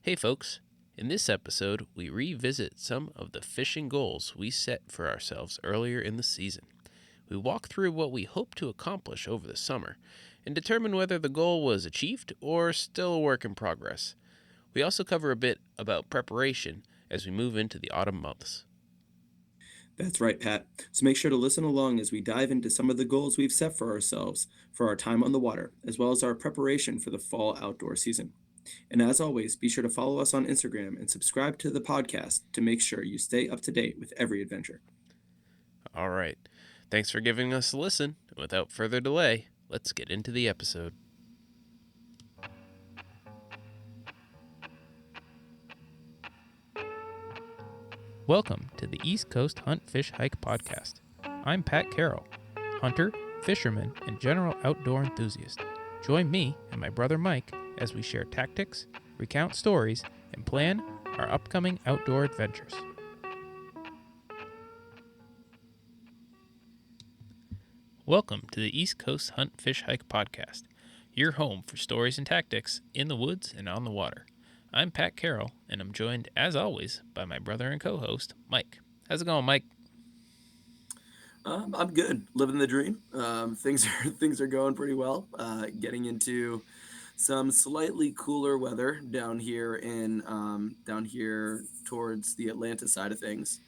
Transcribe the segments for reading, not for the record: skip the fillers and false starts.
Hey folks, in this episode, we revisit some of the fishing goals we set for ourselves earlier in the season. We walk through what we hope to accomplish over the summer and determine whether the goal was achieved or still a work in progress. We also cover a bit about preparation as we move into the autumn months. That's right, Pat. So make sure to listen along as we dive into some of the goals we've set for ourselves for our time on the water, as well as our preparation for the fall outdoor season. And as always, be sure to follow us on Instagram and subscribe to the podcast to make sure you stay up to date with every adventure. All right, thanks for giving us a listen. Without further delay, let's get into the episode. Welcome to the East Coast Hunt, Fish, Hike podcast. I'm Pat Carroll, hunter, fisherman, and general outdoor enthusiast. Join me and my brother Mike as we share tactics, recount stories, and plan our upcoming outdoor adventures. Welcome to the East Coast Hunt, Fish, Hike podcast, your home for stories and tactics in the woods and on the water. I'm Pat Carroll, and I'm joined, as always, by my brother and co-host, Mike. How's it going, Mike? I'm good, living the dream. Things are going pretty well. Getting into some slightly cooler weather down here towards the Atlanta side of things.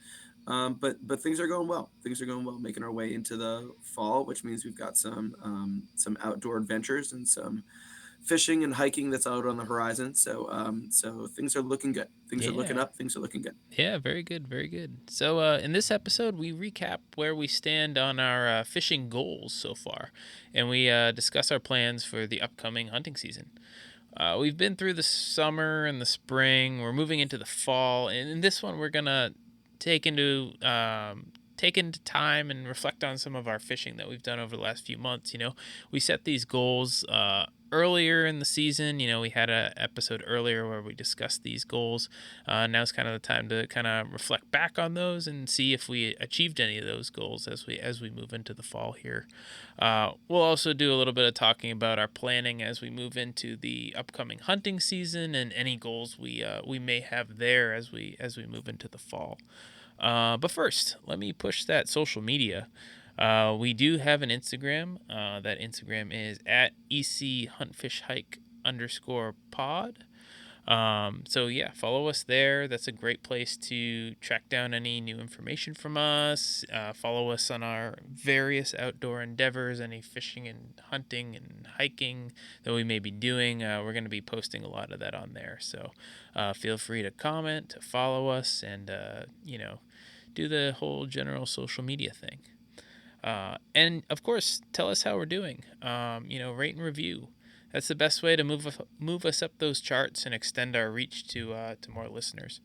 But things are going well. Things are going well. Making our way into the fall, which means we've got some outdoor adventures and some fishing and hiking that's out on the horizon. So things are looking good. Things are looking Yeah. up. Things are looking good. Yeah, very good, very good. So, in this episode, we recap where we stand on our fishing goals so far, and we discuss our plans for the upcoming hunting season. We've been through the summer and the spring. We're moving into the fall, and in this one, we're gonna take into take into time and reflect on some of our fishing that we've done over the last few months. We set these goals earlier in the season. We had an episode earlier where we discussed these goals. Now's kind of the time to kind of reflect back on those and see if we achieved any of those goals as we move into the fall here. We'll also do a little bit of talking about our planning as we move into the upcoming hunting season and any goals we may have there as we move into the fall. But first, let me push that social media. We do have an Instagram. That Instagram is at echthuntfishhike_pod. So yeah, follow us there. That's a great place to track down any new information from us. Follow us on our various outdoor endeavors, any fishing and hunting and hiking that we may be doing. We're going to be posting a lot of that on there. So feel free to comment, to follow us, and do the whole general social media thing. And of course, tell us how we're doing. Rate and review. That's the best way to move us up those charts and extend our reach to more listeners.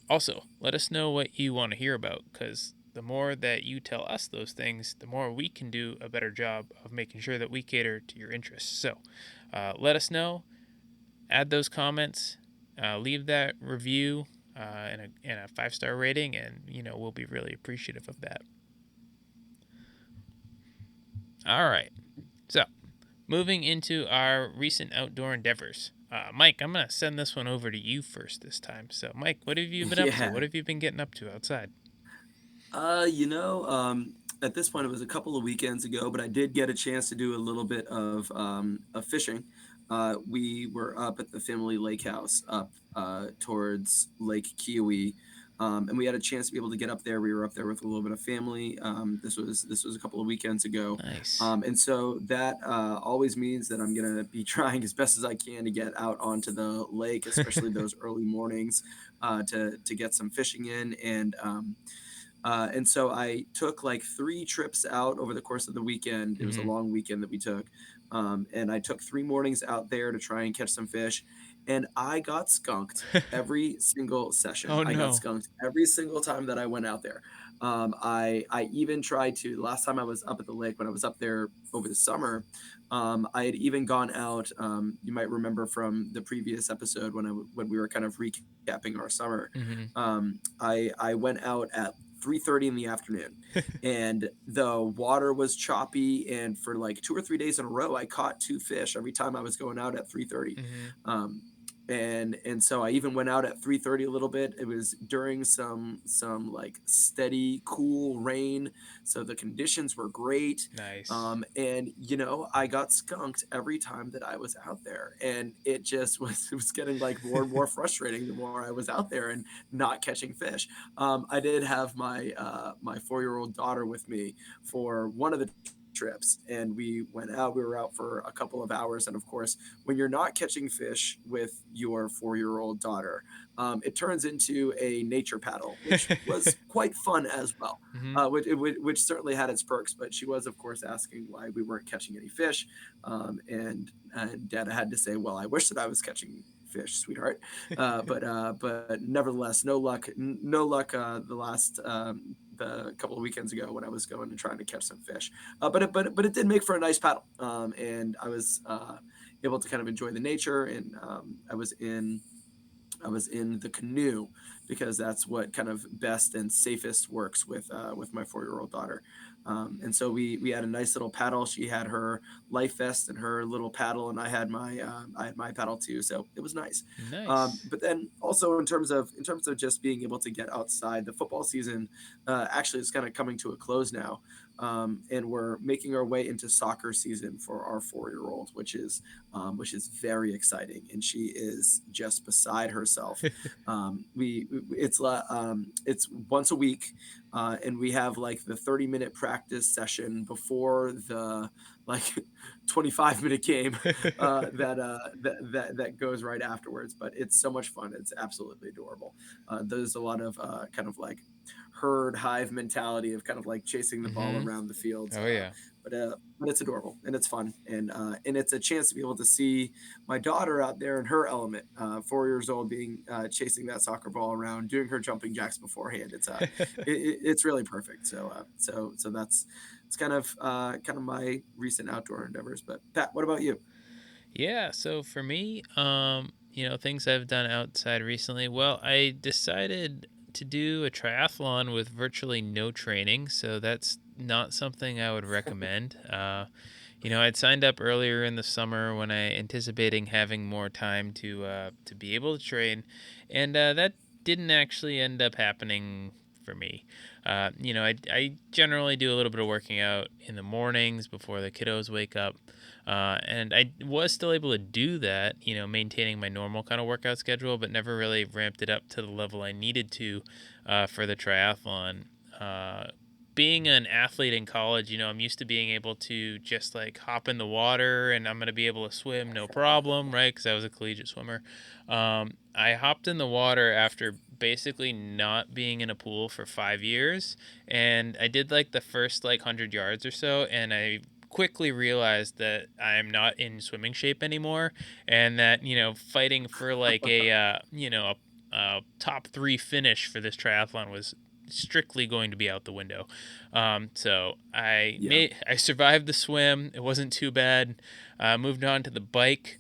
Also, let us know what you want to hear about, because the more that you tell us those things, the more we can do a better job of making sure that we cater to your interests. So, let us know. Add those comments. Leave that review and a 5-star rating, and we'll be really appreciative of that. All right. So, moving into our recent outdoor endeavors. Mike, I'm going to send this one over to you first this time. So, Mike, what have you been up to? Yeah. What have you been getting up to outside? Uh, you know, um, at this point, it was a couple of weekends ago, but I did get a chance to do a little bit of fishing. We were up at the family lake house up towards Lake Kiowee, and we had a chance to be able to get up there. We were up there with a little bit of family. This was a couple of weekends ago, Nice. and so that always means that I'm gonna be trying as best as I can to get out onto the lake, especially those early mornings, to get some fishing in and so I took like 3 trips out over the course of the weekend. It was a Mm-hmm. long weekend that we took. And I took 3 mornings out there to try and catch some fish. And I got skunked every single session. Oh, I got no. skunked every single time that I went out there. I even tried to, last time I was up at the lake, when I was up there over the summer, I had even gone out. You might remember from the previous episode when we were kind of recapping our summer. Mm-hmm. I went out at 3:30 in the afternoon, and the water was choppy, and for like 2 or 3 days in a row I caught 2 fish every time I was going out at 3:30. Mm-hmm. um, And so I even went out at 3:30 a little bit. It was during some like steady, cool rain, so the conditions were great. Nice. And I got skunked every time that I was out there, and it just was it was getting like more and more frustrating the more I was out there and not catching fish. I did have my 4-year-old daughter with me for one of the trips, and we went out. We were out for a couple of hours, and of course, when you're not catching fish with your 4-year-old daughter, it turns into a nature paddle, which was quite fun as well. Hmm. Which certainly had its perks, but she was, of course, asking why we weren't catching any fish, and Dad had to say, "Well, I wish that I was catching fish, sweetheart," but nevertheless, no luck, no luck. The couple of weekends ago when I was going and trying to catch some fish, but it did make for a nice paddle, and I was able to kind of enjoy the nature, and I was in the canoe because that's what kind of best and safest works with my 4-year-old daughter. And so we had a nice little paddle. She had her life vest and her little paddle, and I had my paddle too. So it was nice. Nice. But then also in terms of just being able to get outside, the football season actually is kind of coming to a close now. And we're making our way into soccer season for our 4-year-old, which is very exciting, and she is just beside herself. It's once a week, and we have like the 30-minute practice session before the like 25-minute game that goes right afterwards. But it's so much fun. It's absolutely adorable. There's a lot of kind of like herd hive mentality of kind of like chasing the ball Hmm. around the fields. Oh yeah. But it's adorable and it's fun, and it's a chance to be able to see my daughter out there in her element, 4 years old, being chasing that soccer ball around, doing her jumping jacks beforehand. It's really perfect. So that's it's kind of my recent outdoor endeavors. But Pat, what about you? Yeah, so for me, things I've done outside recently. Well, I decided to do a triathlon with virtually no training, so that's not something I would recommend. I'd signed up earlier in the summer when I anticipating having more time to be able to train, and that didn't actually end up happening for me. I generally do a little bit of working out in the mornings before the kiddos wake up. And I was still able to do that, maintaining my normal kind of workout schedule, but never really ramped it up to the level I needed to for the triathlon. Uh, Being an athlete in college, I'm used to being able to just like hop in the water and I'm going to be able to swim no problem, right? Because I was a collegiate swimmer. I hopped in the water after basically not being in a pool for 5 years. And I did like the first like 100 yards or so. And I quickly realized that I'm not in swimming shape anymore. And that, fighting for like a top three finish for this triathlon was strictly going to be out the window. So Yeah. I survived the swim. It wasn't too bad. Moved on to the bike.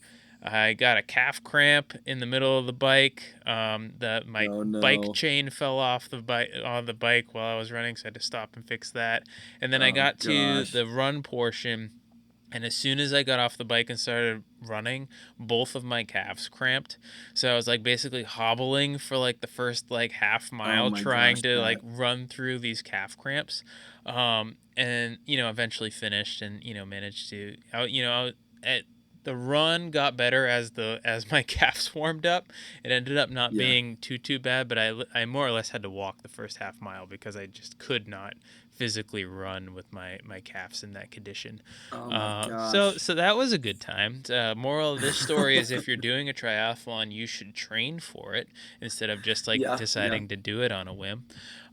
I got a calf cramp in the middle of the bike. My Oh bike no. chain fell off the bike on the bike while I was running, so I had to stop and fix that. And then I Oh got to gosh. the run portion, and as soon as I got off the bike and started running, both of my calves cramped. So I was like basically hobbling for like the first like half Oh mile my gosh, trying to like Pat. run through these calf cramps. And eventually finished and managed to at the run got better as my calves warmed up. It ended up not Yeah. being too bad, but I more or less had to walk the first half mile because I just could not physically run with my calves in that condition. Oh my So gosh. so that was a good time. Moral of this story is if you're doing a triathlon, you should train for it instead of just like Yeah, yeah. deciding to do it on a whim.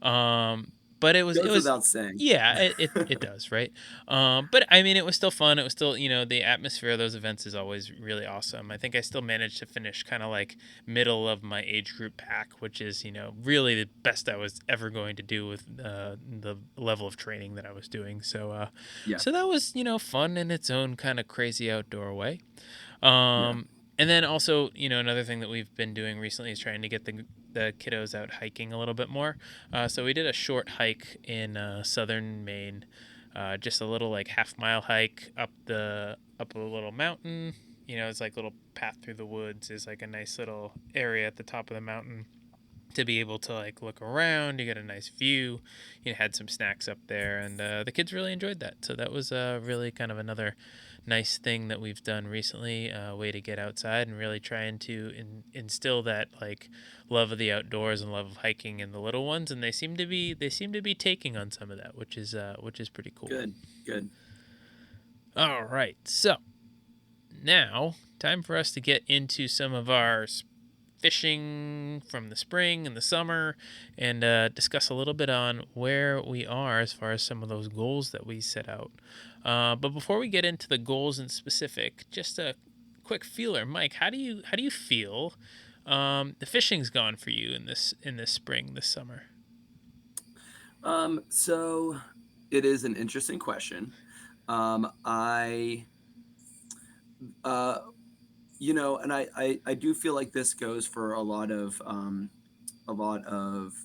Um, but it Goes was without saying. yeah, it does, right? But I mean, it was still fun. It was still, the atmosphere of those events is always really awesome. I think I still managed to finish kind of like middle of my age group pack, which is, really the best I was ever going to do with the level of training that I was doing. Yeah, So that was, fun in its own kind of crazy outdoor way. yeah. And then also, another thing that we've been doing recently is trying to get the kiddos out hiking a little bit more. So we did a short hike in southern Maine, just a little like half mile hike up a little mountain. It's like a little path through the woods is like a nice little area at the top of the mountain to be able to like look around. You get a nice view. Had some snacks up there, and the kids really enjoyed that. So that was really kind of another nice thing that we've done recently. Way to get outside and really trying to instill that like love of the outdoors and love of hiking in the little ones. And they seem to be taking on some of that, which is pretty cool. Good, good. All right, so now time for us to get into some of our fishing from the spring and the summer, and discuss a little bit on where we are as far as some of those goals that we set out. But before we get into the goals in specific, just a quick feeler, Mike. How do you feel the fishing's gone for you in this spring, this summer? So it is an interesting question. I uh, and I do feel like this goes for a lot of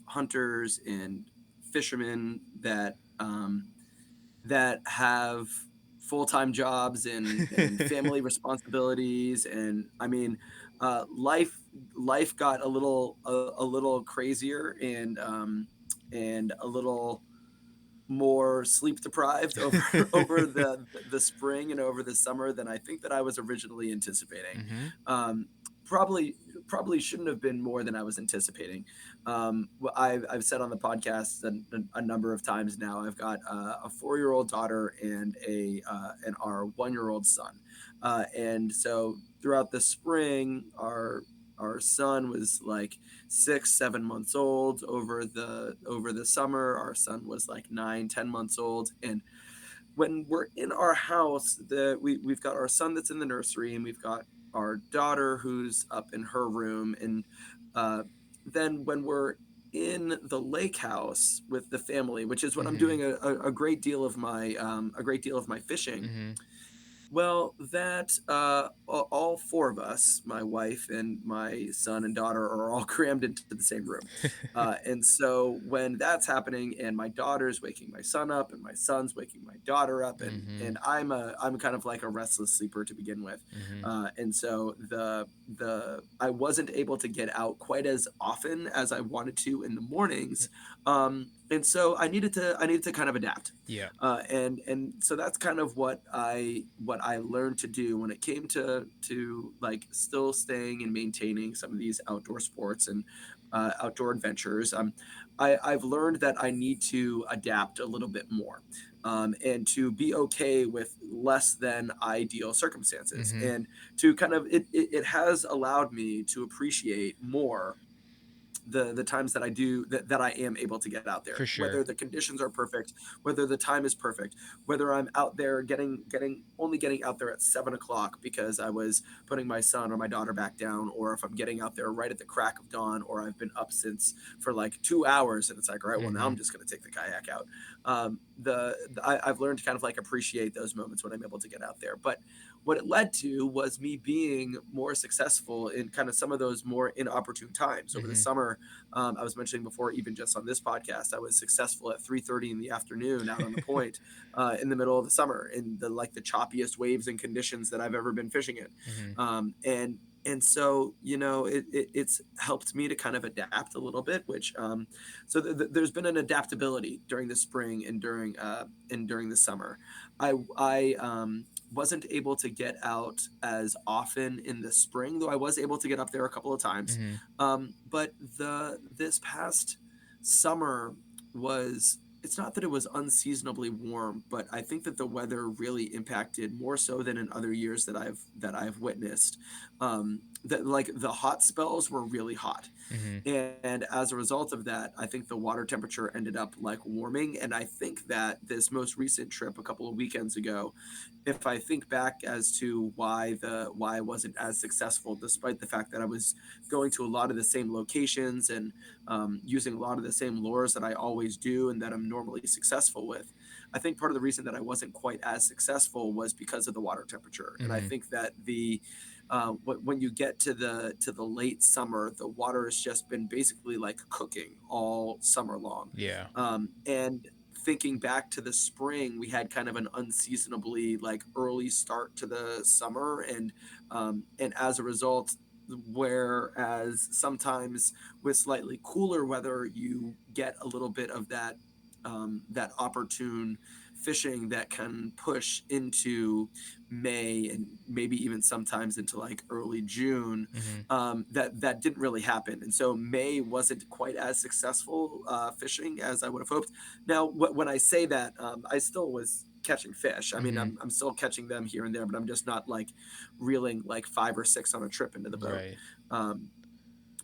hunters and fishermen that have full-time jobs and family responsibilities. And I mean, life got a little crazier and a little more sleep deprived over over the spring and over the summer than I think that I was originally anticipating. Mm-hmm. Um, probably probably shouldn't have been more than I was anticipating. I've said on the podcast a number of times now. I've got a 4 year old daughter and a and our 1 year old son, and so throughout the spring, our son was like 6 7 months old. Over the summer our son was like 9 10 months old. And when we're in our house, we've got our son that's in the nursery, and we've got our daughter who's up in her room. And uh, then when we're in the lake house with the family, which is when I'm Mm-hmm. doing a great deal of my fishing. Mm-hmm. Well, that all four of us, my wife and my son and daughter, are all crammed into the same room. And so when that's happening, and my daughter's waking my son up, and my son's waking my daughter up, Mm-hmm. and I'm kind of like a restless sleeper to begin with. Mm-hmm. And so the I wasn't able to get out quite as often as I wanted to in the mornings. And so I needed to kind of adapt. Yeah. And so that's kind of what I learned to do when it came to like still staying and maintaining some of these outdoor sports and outdoor adventures. I've learned that I need to adapt a little bit more, and to be okay with less than ideal circumstances, Mm-hmm. and to kind of it has allowed me to appreciate more the times that that I am able to get out there, For whether sure. the conditions are perfect, whether the time is perfect, whether I'm out there getting out there at 7 o'clock because I was putting my son or my daughter back down, or if I'm getting out there right at the crack of dawn, or I've been up since for like 2 hours, and it's like, all right, well, now Mm-hmm. I'm just going to take the kayak out. I've learned to kind of like appreciate those moments when I'm able to get out there. But what it led to was me being more successful in kind of some of those more inopportune times over the Mm-hmm. summer. I was mentioning before, even just on this podcast, I was successful at 3:30 in the afternoon out on the point, in the middle of the summer, in the like the choppiest waves and conditions that I've ever been fishing in. Mm-hmm. And so it's helped me to kind of adapt a little bit, which so there's been an adaptability during the spring and during the summer. I wasn't able to get out as often in the spring, though I was able to get up there a couple of times. Mm-hmm. But the this past summer was, it's not that it was unseasonably warm, but I think that the weather really impacted more so than in other years that I've witnessed. That like the hot spells were really hot, Mm-hmm. and as a result of that, I think the water temperature ended up like warming. And I think that this most recent trip a couple of weekends ago, if I think back as to why I wasn't as successful, despite the fact that I was going to a lot of the same locations and using a lot of the same lures that I always do and that I'm normally successful with, I think part of the reason that I wasn't quite as successful was because of the water temperature. And I Mm-hmm. think that when you get to the late summer, the water has just been basically like cooking all summer long, Yeah. and thinking back to the spring, we had kind of an unseasonably like early start to the summer, and as a result, whereas sometimes with slightly cooler weather, you get a little bit of that opportune fishing that can push into May and maybe even sometimes into like early June. Hmm. That didn't really happen, and so May wasn't quite as successful fishing as I would have hoped. Now, when I say that, I still was catching fish. I mean, Hmm. I'm still catching them here and there, but I'm just not like reeling like 5 or 6 on a trip into the boat. Right. Um,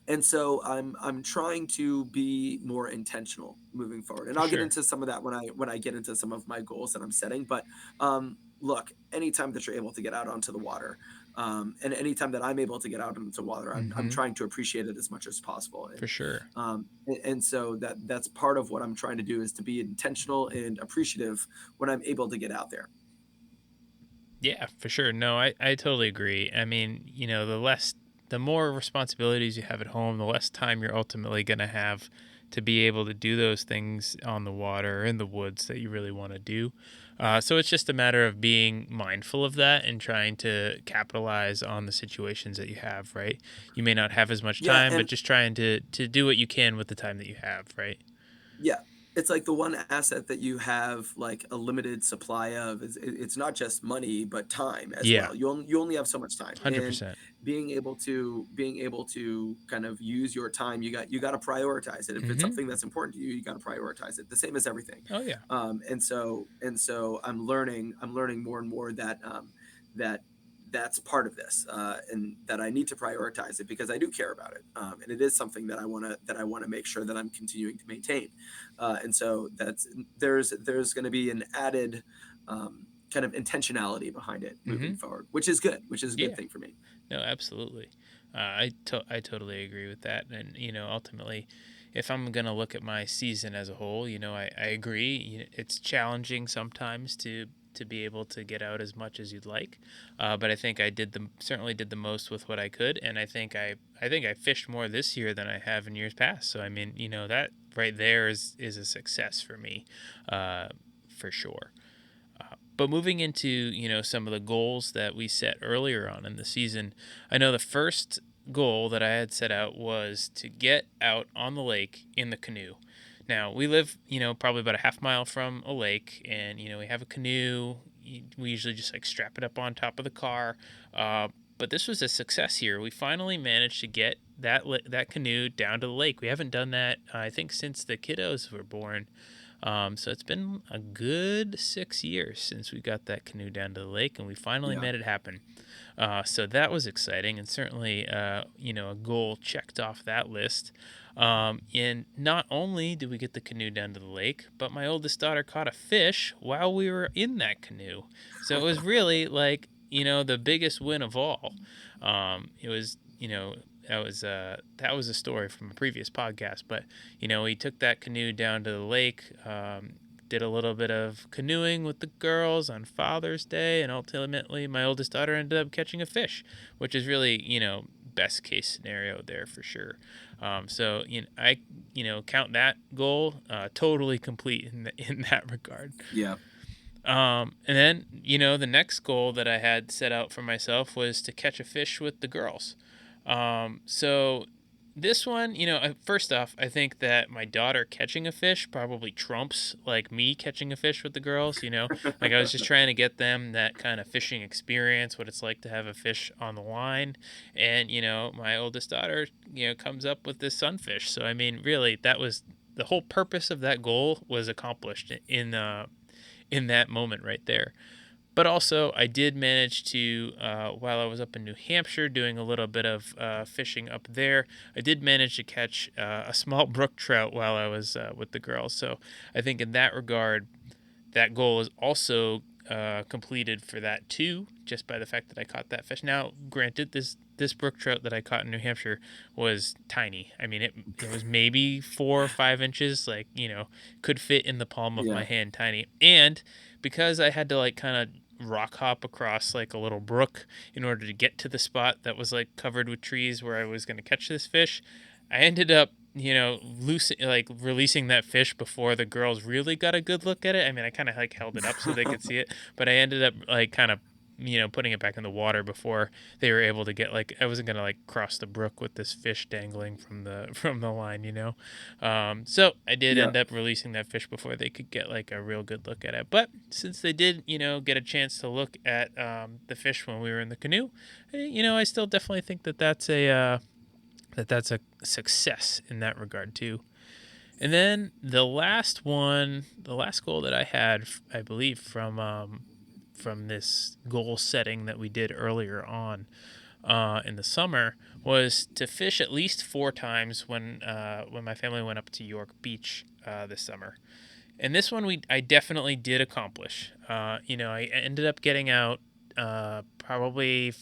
and so I'm trying to be more intentional moving forward, and For I'll get sure. into some of that when I get into some of my goals that I'm setting. But look, anytime that you're able to get out onto the water, and anytime that I'm able to get out into water, I'm Hmm. trying to appreciate it as much as possible. For sure. And so that's part of what I'm trying to do, is to be intentional and appreciative when I'm able to get out there. Yeah, for sure. No, I totally agree. I mean, the more responsibilities you have at home, the less time you're ultimately going to have to be able to do those things on the water or in the woods that you really want to do. So it's just a matter of being mindful of that and trying to capitalize on the situations that you have, right? You may not have as much Yeah, time, but and just trying to do what you can with the time that you have, right? yeah, it's like the one asset that you have like a limited supply of is it's not just money but time as Yeah, well. You only have so much time, and 100%. being able to kind of use your time, you got to prioritize it. If it's Hmm. something that's important to you, you got to prioritize it. The same as everything. Oh, yeah. And so I'm learning more and more that that's part of this, and that I need to prioritize it because I do care about it, and it is something that I want to make sure that I'm continuing to maintain, and so there's going to be an added kind of intentionality behind it moving Hmm. forward, which is good, which is a good Yeah. thing for me. No, absolutely. I totally agree with that. And, ultimately, if I'm going to look at my season as a whole, I agree. It's challenging sometimes to be able to get out as much as you'd like. But I think I certainly did the most with what I could. And I think I fished more this year than I have in years past. So, I mean, that right there is a success for me, uh, for sure. But moving into, some of the goals that we set earlier on in the season, I know the first goal that I had set out was to get out on the lake in the canoe. Now, we live, probably about a half mile from a lake, and, we have a canoe. We usually just like strap it up on top of the car. But this was a success here. We finally managed to get that canoe down to the lake. We haven't done that, I think, since the kiddos were born. So it's been a good 6 years since we got that canoe down to the lake, and we finally Yeah, made it happen. So that was exciting, and certainly, a goal checked off that list. And not only did we get the canoe down to the lake, but my oldest daughter caught a fish while we were in that canoe. So it was really like, the biggest win of all. It was, that was a story from a previous podcast, but we took that canoe down to the lake, did a little bit of canoeing with the girls on Father's Day, and ultimately my oldest daughter ended up catching a fish, which is really, best case scenario there for sure. So I count that goal totally complete in that regard. yeah, And then, the next goal that I had set out for myself was to catch a fish with the girls. So this one, first off, I think that my daughter catching a fish probably trumps like me catching a fish with the girls. Like I was just trying to get them that kind of fishing experience, what it's like to have a fish on the line. And, my oldest daughter, comes up with this sunfish. So, I mean, really, that was the whole purpose of that goal was accomplished in that moment right there. But also, I did manage to, while I was up in New Hampshire doing a little bit of fishing up there, I did manage to catch a small brook trout while I was with the girls. So I think in that regard, that goal is also completed for that too, just by the fact that I caught that fish. Now, granted, this brook trout that I caught in New Hampshire was tiny. I mean, it was maybe 4 or 5 inches, like could fit in the palm of my yeah, hand, tiny. And because I had to like kind of rock hop across like a little brook in order to get to the spot that was like covered with trees where I was going to catch this fish, I ended up releasing that fish before the girls really got a good look at it. I mean, I kind of like held it up so they could see it, but I ended up like kind of putting it back in the water before they were able to get, like, I wasn't gonna like cross the brook with this fish dangling from the from the line. So I did Yeah. end up releasing that fish before they could get like a real good look at it. But since they did get a chance to look at the fish when we were in the canoe, I still definitely think that that's a success in that regard too. And then the last one, the last goal that I had, I believe, from this goal setting that we did earlier on in the summer, was to fish at least 4 times when my family went up to York Beach this summer. And this one I definitely did accomplish. I ended up getting out probably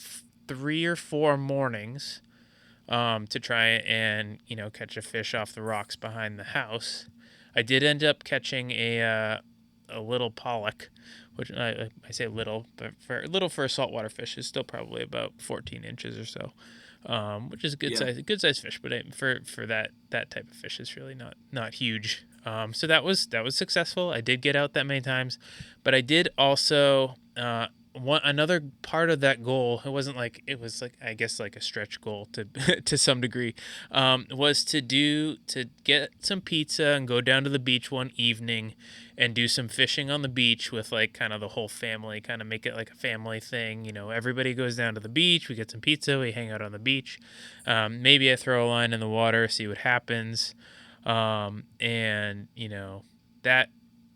3 or 4 mornings to try and catch a fish off the rocks behind the house. I did end up catching a little pollock, which I say little, but for a saltwater fish is still probably about 14 inches or so, which is a Yeah. good size fish. But for that type of fish, it's really not huge. So that was successful. I did get out that many times, but I did also another part of that goal. It was like, I guess, like a stretch goal to to some degree, was to get some pizza and go down to the beach one evening and do some fishing on the beach with like kind of the whole family, kind of make it like a family thing. Everybody goes down to the beach, we get some pizza, we hang out on the beach. Maybe I throw a line in the water, see what happens. And that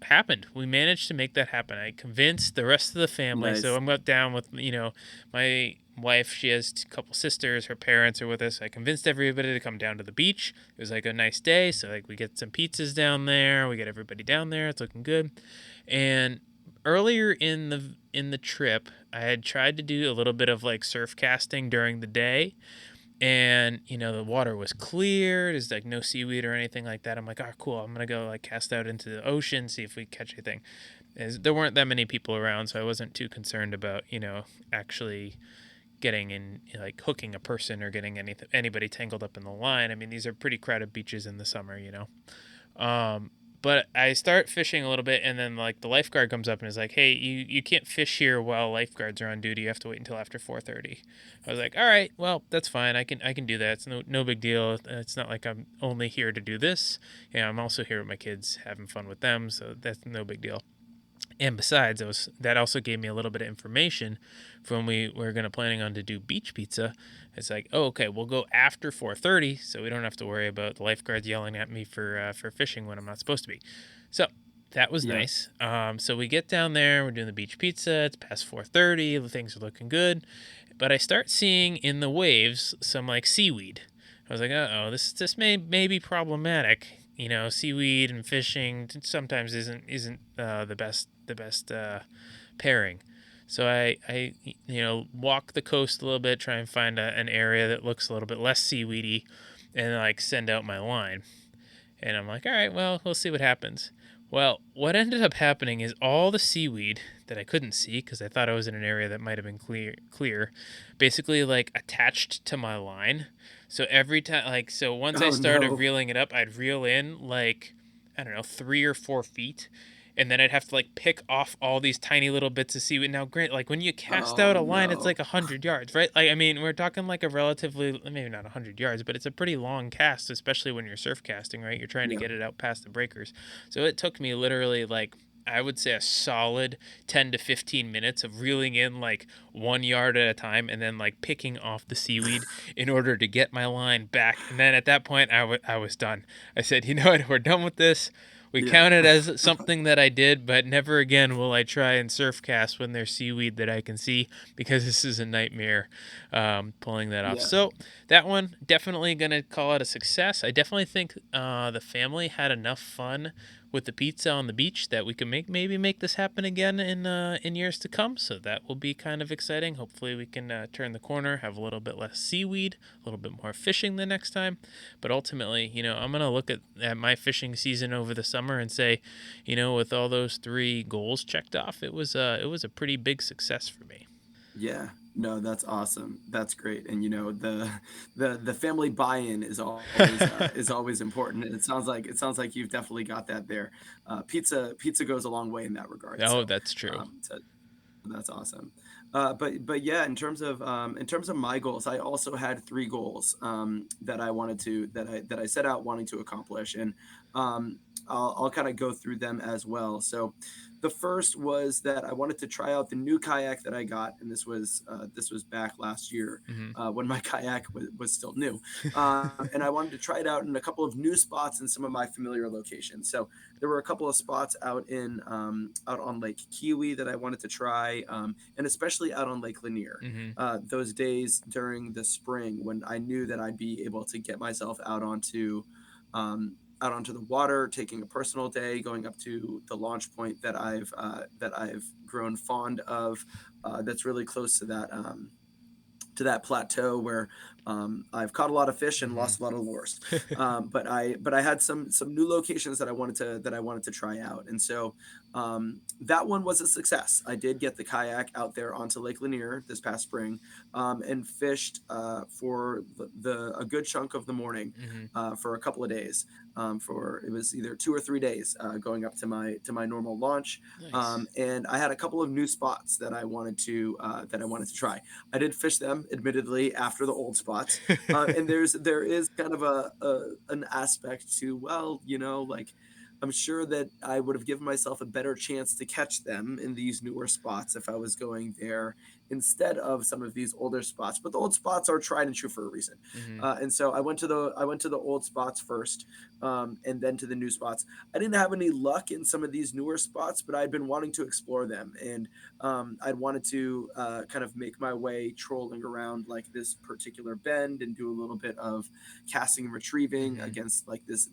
happened. We managed to make that happen. I convinced the rest of the family. So Nice. I'm up down with my wife. She has a couple sisters. Her parents are with us. I convinced everybody to come down to the beach. It was like a nice day. So like we get some pizzas down there. We get everybody down there. It's looking good. And earlier in the trip, I had tried to do a little bit of like surf casting during the day, and the water was clear. There's like no seaweed or anything like that. I'm like, oh cool, I'm gonna go like cast out into the ocean, see if we catch anything. There weren't that many people around, so I wasn't too concerned about actually getting in, like hooking a person or getting anybody tangled up in the line. I mean, these are pretty crowded beaches in the summer. um, but I start fishing a little bit, and then like the lifeguard comes up and is like, "Hey, you can't fish here while lifeguards are on duty. You have to wait until after 4:30." I was like, "All right, well that's fine. I can do that. It's no big deal. It's not like I'm only here to do this. I'm also here with my kids, having fun with them, so that's no big deal." And besides, that also gave me a little bit of information from we were gonna planning on to do beach pizza. It's like, oh, okay, we'll go after 4:30, so we don't have to worry about the lifeguards yelling at me for fishing when I'm not supposed to be. So that was Yeah. nice. So we get down there, we're doing the beach pizza. It's past 4:30, things are looking good, but I start seeing in the waves some like seaweed. I was like, oh, this may be problematic. Seaweed and fishing sometimes isn't the best pairing. So I walk the coast a little bit, try and find an area that looks a little bit less seaweedy, and like send out my line. And I'm like, all right, well, we'll see what happens. Well, what ended up happening is all the seaweed that I couldn't see because I thought I was in an area that might have been clear, basically like attached to my line. So every time, like, so once I Oh started no. reeling it up, I'd reel in like, I don't know, 3 or 4 feet, and then I'd have to like pick off all these tiny little bits of seaweed. Now, great, like when you cast Oh out a line, it's no. like 100 yards, right? Like, I mean, we're talking like a relatively, maybe not 100 yards, but it's a pretty long cast, especially when you're surf casting, right? You're trying to Yeah. get it out past the breakers. So it took me literally like, I would say a solid 10 to 15 minutes of reeling in like 1 yard at a time and then like picking off the seaweed in order to get my line back. And then at that point, I was done. I said, you know what, we're done with this. We Yeah. count it as something that I did, but never again will I try and surf cast when there's seaweed that I can see, because this is a nightmare pulling that off. Yeah. So that one, definitely going to call it a success. I definitely think the family had enough fun with the pizza on the beach that we can maybe make this happen again in years to come. So that will be kind of exciting. Hopefully we can turn the corner, have a little bit less seaweed, a little bit more fishing the next time. But ultimately, I'm gonna look at my fishing season over the summer and say, with all those 3 goals checked off, it was a pretty big success for me. Yeah. No, that's awesome. That's great. And the family buy-in is always important. And it sounds like you've definitely got that there. Pizza goes a long way in that regard. Oh, So, that's true. so that's awesome. But yeah, in terms of my goals, I also had three goals that I set out wanting to accomplish, and I'll kind of go through them as well. So, the first was that I wanted to try out the new kayak that I got, and this was back last year Hmm. when my kayak was still new, and I wanted to try it out in a couple of new spots in some of my familiar locations. So there were a couple of spots out on Lake Kiwi that I wanted to try, and especially out on Lake Lanier. Hmm. Those days during the spring when I knew that I'd be able to get myself out onto the water, taking a personal day, going up to the launch point that I've grown fond of. That's really close to that plateau where I've caught a lot of fish and Hmm. lost a lot of lures. But I had some new locations that I wanted to try out, and so that one was a success. I did get the kayak out there onto Lake Lanier this past spring, and fished for a good chunk of the morning, Hmm. for a couple of days. For it was either 2 or 3 days, going up to my normal launch, Nice. and I had a couple of new spots that I wanted to try. I did fish them, admittedly, after the old spots. And there is kind of an aspect to, well, like, I'm sure that I would have given myself a better chance to catch them in these newer spots if I was going there instead of some of these older spots. But the old spots are tried and true for a reason. Hmm. And so I went to the old spots first, and then to the new spots. I didn't have any luck in some of these newer spots, but I'd been wanting to explore them, and I'd wanted to kind of make my way trolling around like this particular bend and do a little bit of casting and retrieving Hmm. against like this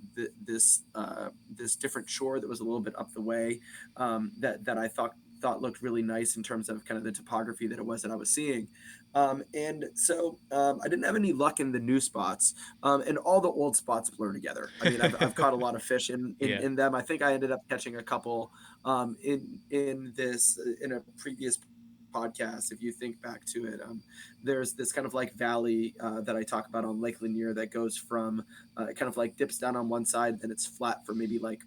different shore that was a little bit up the way, that I thought looked really nice in terms of kind of the topography that it was that I was seeing. And so I didn't have any luck in the new spots, and all the old spots blur together. I mean, I've caught a lot of fish in, in Yeah. in them. I think I ended up catching a couple in a previous podcast. If you think back to it, there's this kind of like valley that I talk about on Lake Lanier that goes from it kind of like dips down on one side, then it's flat for maybe like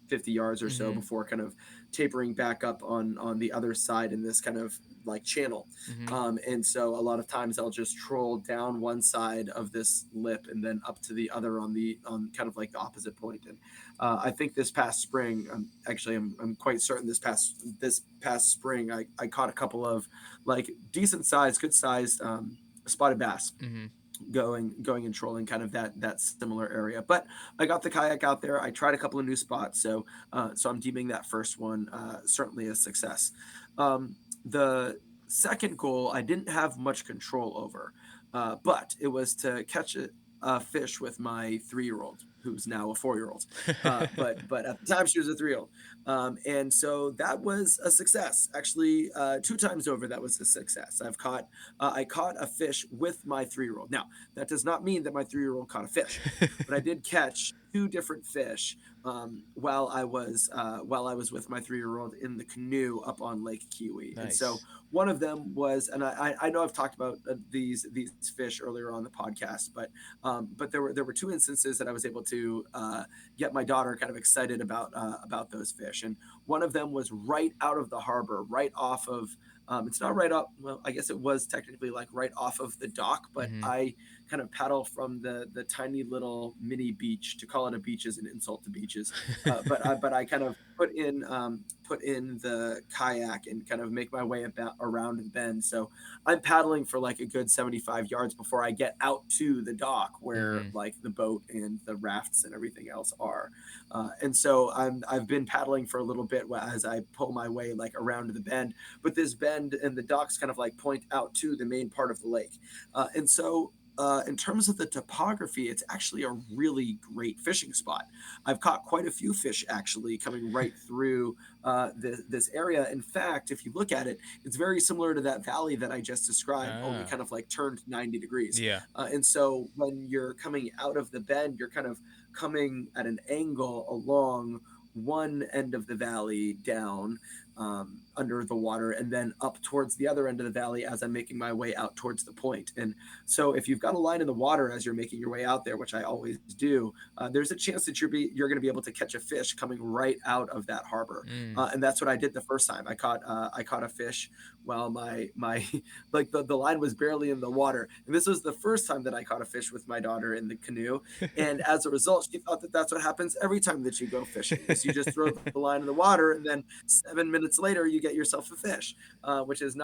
50 yards or so Hmm. before kind of tapering back up on the other side in this kind of like channel. Hmm. And so a lot of times I'll just troll down one side of this lip and then up to the other on kind of like the opposite point. And I think this past spring, I'm quite certain this past spring I caught a couple of like decent sized, good sized spotted bass Hmm. going and trolling kind of that similar area. But I got the kayak out there. I tried a couple of new spots, so I'm deeming that first one certainly a success. The second goal I didn't have much control over, but it was to catch a fish with my 3-year-old, who's now a 4-year-old. But at the time she was a 3-year-old, and so that was a success. Actually, two times over that was a success. I caught a fish with my 3-year-old. Now, that does not mean that my 3-year-old caught a fish, but I did catch two different fish while I was with my 3-year-old in the canoe up on Lake Kiwi. And so Nice. one of them was, and I know I've talked about these fish earlier on the podcast, but there were two instances that I was able to get my daughter kind of excited about those fish, and one of them was right out of the harbor, right off of. It's not right up. Well, I guess it was technically like right off of the dock, but Hmm. I kind of paddle from the tiny little mini beach. To call it a beach is an insult to beaches, but I kind of put in the kayak and kind of make my way about around the bend. So I'm paddling for like a good 75 yards before I get out to the dock where Hmm. like the boat and the rafts and everything else are. And so I've been paddling for a little bit as I pull my way like around the bend, but this bend and the docks kind of like point out to the main part of the lake. And so in terms of the topography, it's actually a really great fishing spot. I've caught quite a few fish actually coming right through this area. In fact, if you look at it, it's very similar to that valley that I just described, only Ah. kind of like turned 90 degrees. Yeah. And so when you're coming out of the bend, you're kind of coming at an angle along one end of the valley down, under the water, and then up towards the other end of the valley as I'm making my way out towards the point. And so if you've got a line in the water as you're making your way out there, which I always do, there's a chance that you're going to be able to catch a fish coming right out of that harbor. Mm. And that's what I did the first time. I caught a fish while my like the line was barely in the water. And this was the first time that I caught a fish with my daughter in the canoe. And as a result, she thought that that's what happens every time that you go fishing is you just throw the line in the water, and then 7 minutes later you get yourself a fish, which is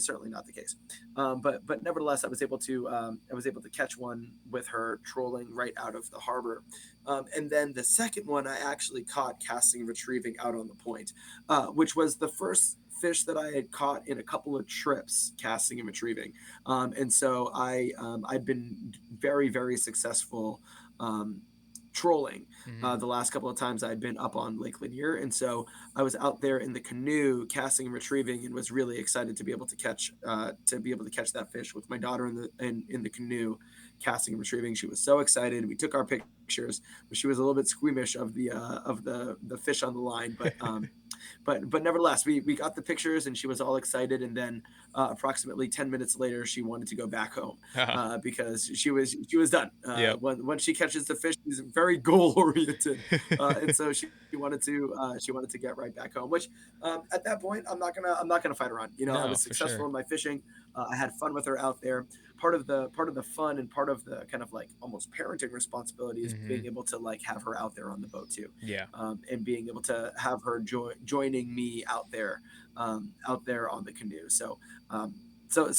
certainly not the case. But nevertheless, I was able to catch one with her trolling right out of the harbor. And then the second one I actually caught casting and retrieving out on the point, which was the first fish that I had caught in a couple of trips casting and retrieving. And so I've been very successful um, trolling Hmm. the last couple of times I'd been up on Lake Lanier. And so I was out there in the canoe casting and retrieving, and was really excited to be able to catch that fish with my daughter in the canoe casting and retrieving. She was so excited. We took our pictures, but she was a little bit squeamish of the fish on the line. But nevertheless, we got the pictures, and she was all excited. And then approximately 10 minutes later, she wanted to go back home Ah, because she was done. yep. When she catches the fish, she's very goal oriented, and so she wanted to get right back home. Which at that point, I'm not gonna fight her on. You know, I No, was for successful sure. in my fishing. I had fun with her out there. Part of the fun and part of the kind of like almost parenting responsibility is being Hmm. able to like have her out there on the boat too, Yeah. and being able to have her joining me out there on the canoe. So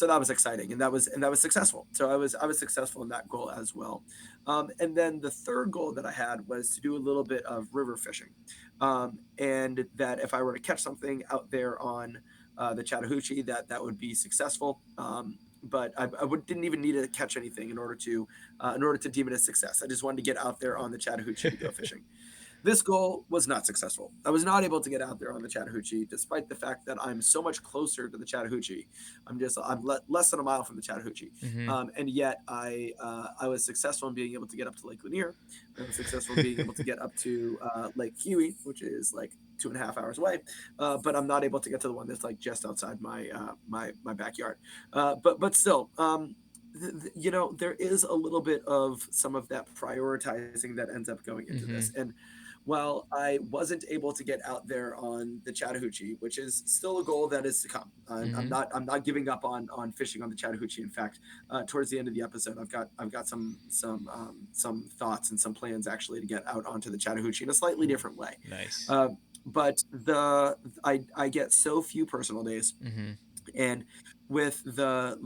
that was exciting, and that was successful. So I was successful in that goal as well. And then the third goal that I had was to do a little bit of river fishing, and that if I were to catch something out there on the Chattahoochee, that would be successful. But didn't even need to catch anything in order to deem it a success. I just wanted to get out there on the Chattahoochee to go fishing. This goal was not successful. I was not able to get out there on the Chattahoochee, despite the fact that I'm so much closer to the Chattahoochee. Less than a mile from the Chattahoochee, Hmm. and yet I was successful in being able to get up to Lake Lanier. I was successful in being able to get up to Lake Huey, which is like 2.5 hours away, but I'm not able to get to the one that's like just outside my backyard. But still. You know, there is a little bit of some of that prioritizing that ends up going into this. Hmm. And while I wasn't able to get out there on the Chattahoochee, which is still a goal that is to come, Hmm. I'm not giving up on fishing on the Chattahoochee. In fact, towards the end of the episode, I've got some thoughts and some plans actually to get out onto the Chattahoochee in a slightly Ooh, different way. nice. Uh, but I get so few personal days, Hmm. and with the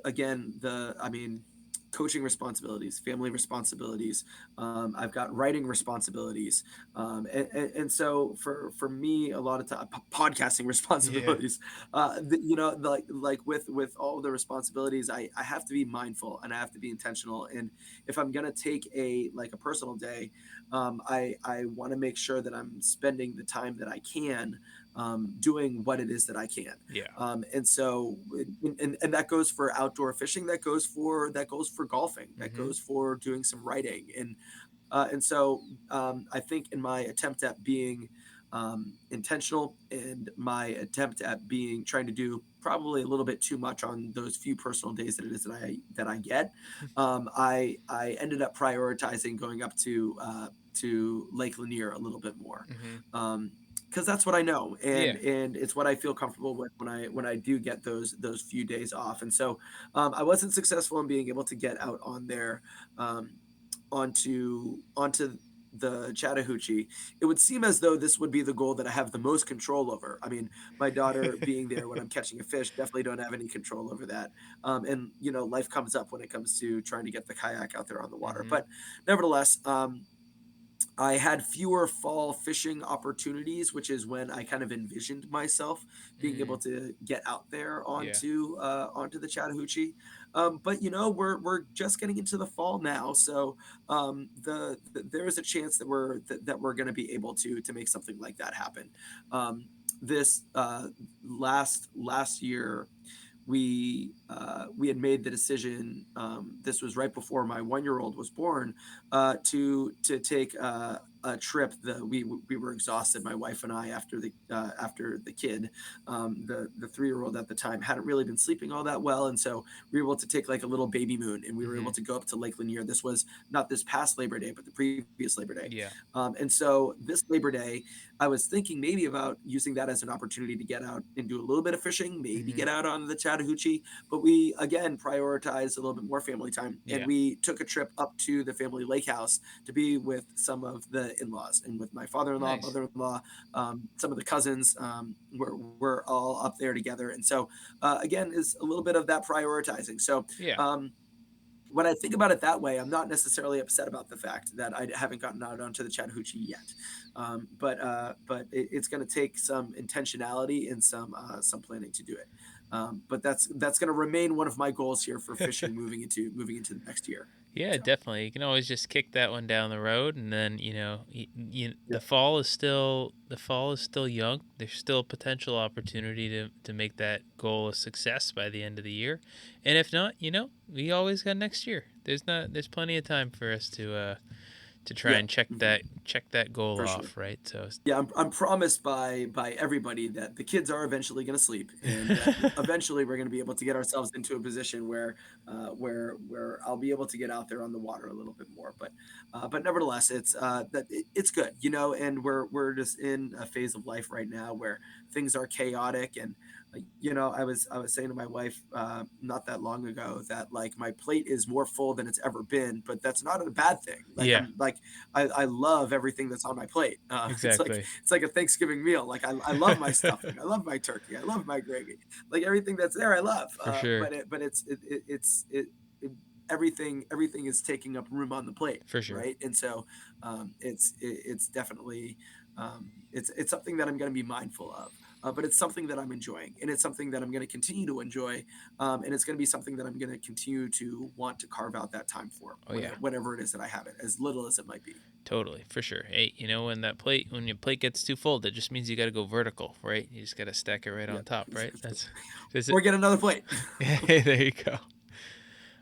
I mean, coaching responsibilities, family responsibilities, I've got writing responsibilities, and so for me a lot of time podcasting Yeah. responsibilities, you know, like with all the responsibilities, I have to be mindful and I have to be intentional. And if I'm gonna take a personal day, I want to make sure that I'm spending the time that I can doing what it is that I can. Yeah. And so, and that goes for outdoor fishing. That goes for golfing. That Hmm. goes for doing some writing. And so, I think in my attempt at being intentional, and my attempt at being trying to do probably a little bit too much on those few personal days that it is that I get, I ended up prioritizing going up to Lake Lanier a little bit more. Hmm. Um, because that's what I know, Yeah. and it's what I feel comfortable with when I do get those few days off. And so, I wasn't successful in being able to get out on there, um, onto the Chattahoochee. It would seem as though this would be the goal that I have the most control over. I mean, my daughter being there when I'm catching a fish, definitely don't have any control over that. And you know, life comes up when it comes to trying to get the kayak out there on the water. Hmm. But nevertheless, I had fewer fall fishing opportunities, which is when I kind of envisioned myself being able Mm. to get out there Yeah. onto the Chattahoochee. But you know, we're just getting into the fall now, so there is a chance that we're going to be able to make something like that happen. This last year, we had made the decision. This was right before my 1-year old was born, to take a trip that we were exhausted, my wife and I, after the kid, the 3 year old at the time hadn't really been sleeping all that well, and so we were able to take like a little baby moon, and we were able Mm-hmm. to go up to Lake Lanier. This was not this past Labor Day, but the previous Labor Day. Yeah. And so this Labor Day, I was thinking maybe about using that as an opportunity to get out and do a little bit of fishing, maybe Mm-hmm. get out on the Chattahoochee. But we again prioritized a little bit more family time, and Yeah. we took a trip up to the family lake house to be with some of the in-laws and with my father-in-law, Nice. mother-in-law, some of the cousins. We're all up there together, and so again is a little bit of that prioritizing. So Yeah. um, when I think about it that way, I'm not necessarily upset about the fact that I haven't gotten out onto the Chattahoochee yet. But it's going to take some intentionality and some planning to do it. But that's going to remain one of my goals here for fishing moving into the next year. Yeah, So definitely. You can always just kick that one down the road, and then yeah, the fall is still young. There's still potential opportunity to make that goal a success by the end of the year, and if not, we always got next year. There's plenty of time for us to try yeah, and mhm, check that goal for sure. off, right? So Yeah, I'm promised by everybody that the kids are eventually going to sleep, and that eventually we're going to be able to get ourselves into a position where I'll be able to get out there on the water a little bit more. But nevertheless, it's good, and we're just in a phase of life right now where things are chaotic, and I was saying to my wife not that long ago that like my plate is more full than it's ever been, but that's not a bad thing. Like yeah, I'm like I love everything that's on my plate. It's like exactly, it's like a Thanksgiving meal. Like I love my stuffing, I love my turkey, I love my gravy. Like everything that's there, I love. for sure, But it, everything is taking up room on the plate, for sure. right? And so it's definitely it's something that I'm going to be mindful of. But it's something that I'm enjoying, and it's something that I'm going to continue to enjoy, and it's going to be something that I'm going to continue to want to carve out that time for, Oh yeah. whatever it is that I have it, as little as it might be. Totally, for sure. Hey, when your plate gets too full, that just means you got to go vertical, right? You just got to stack it right Yeah, on top, right? That's it. or get another plate. Hey, there you go.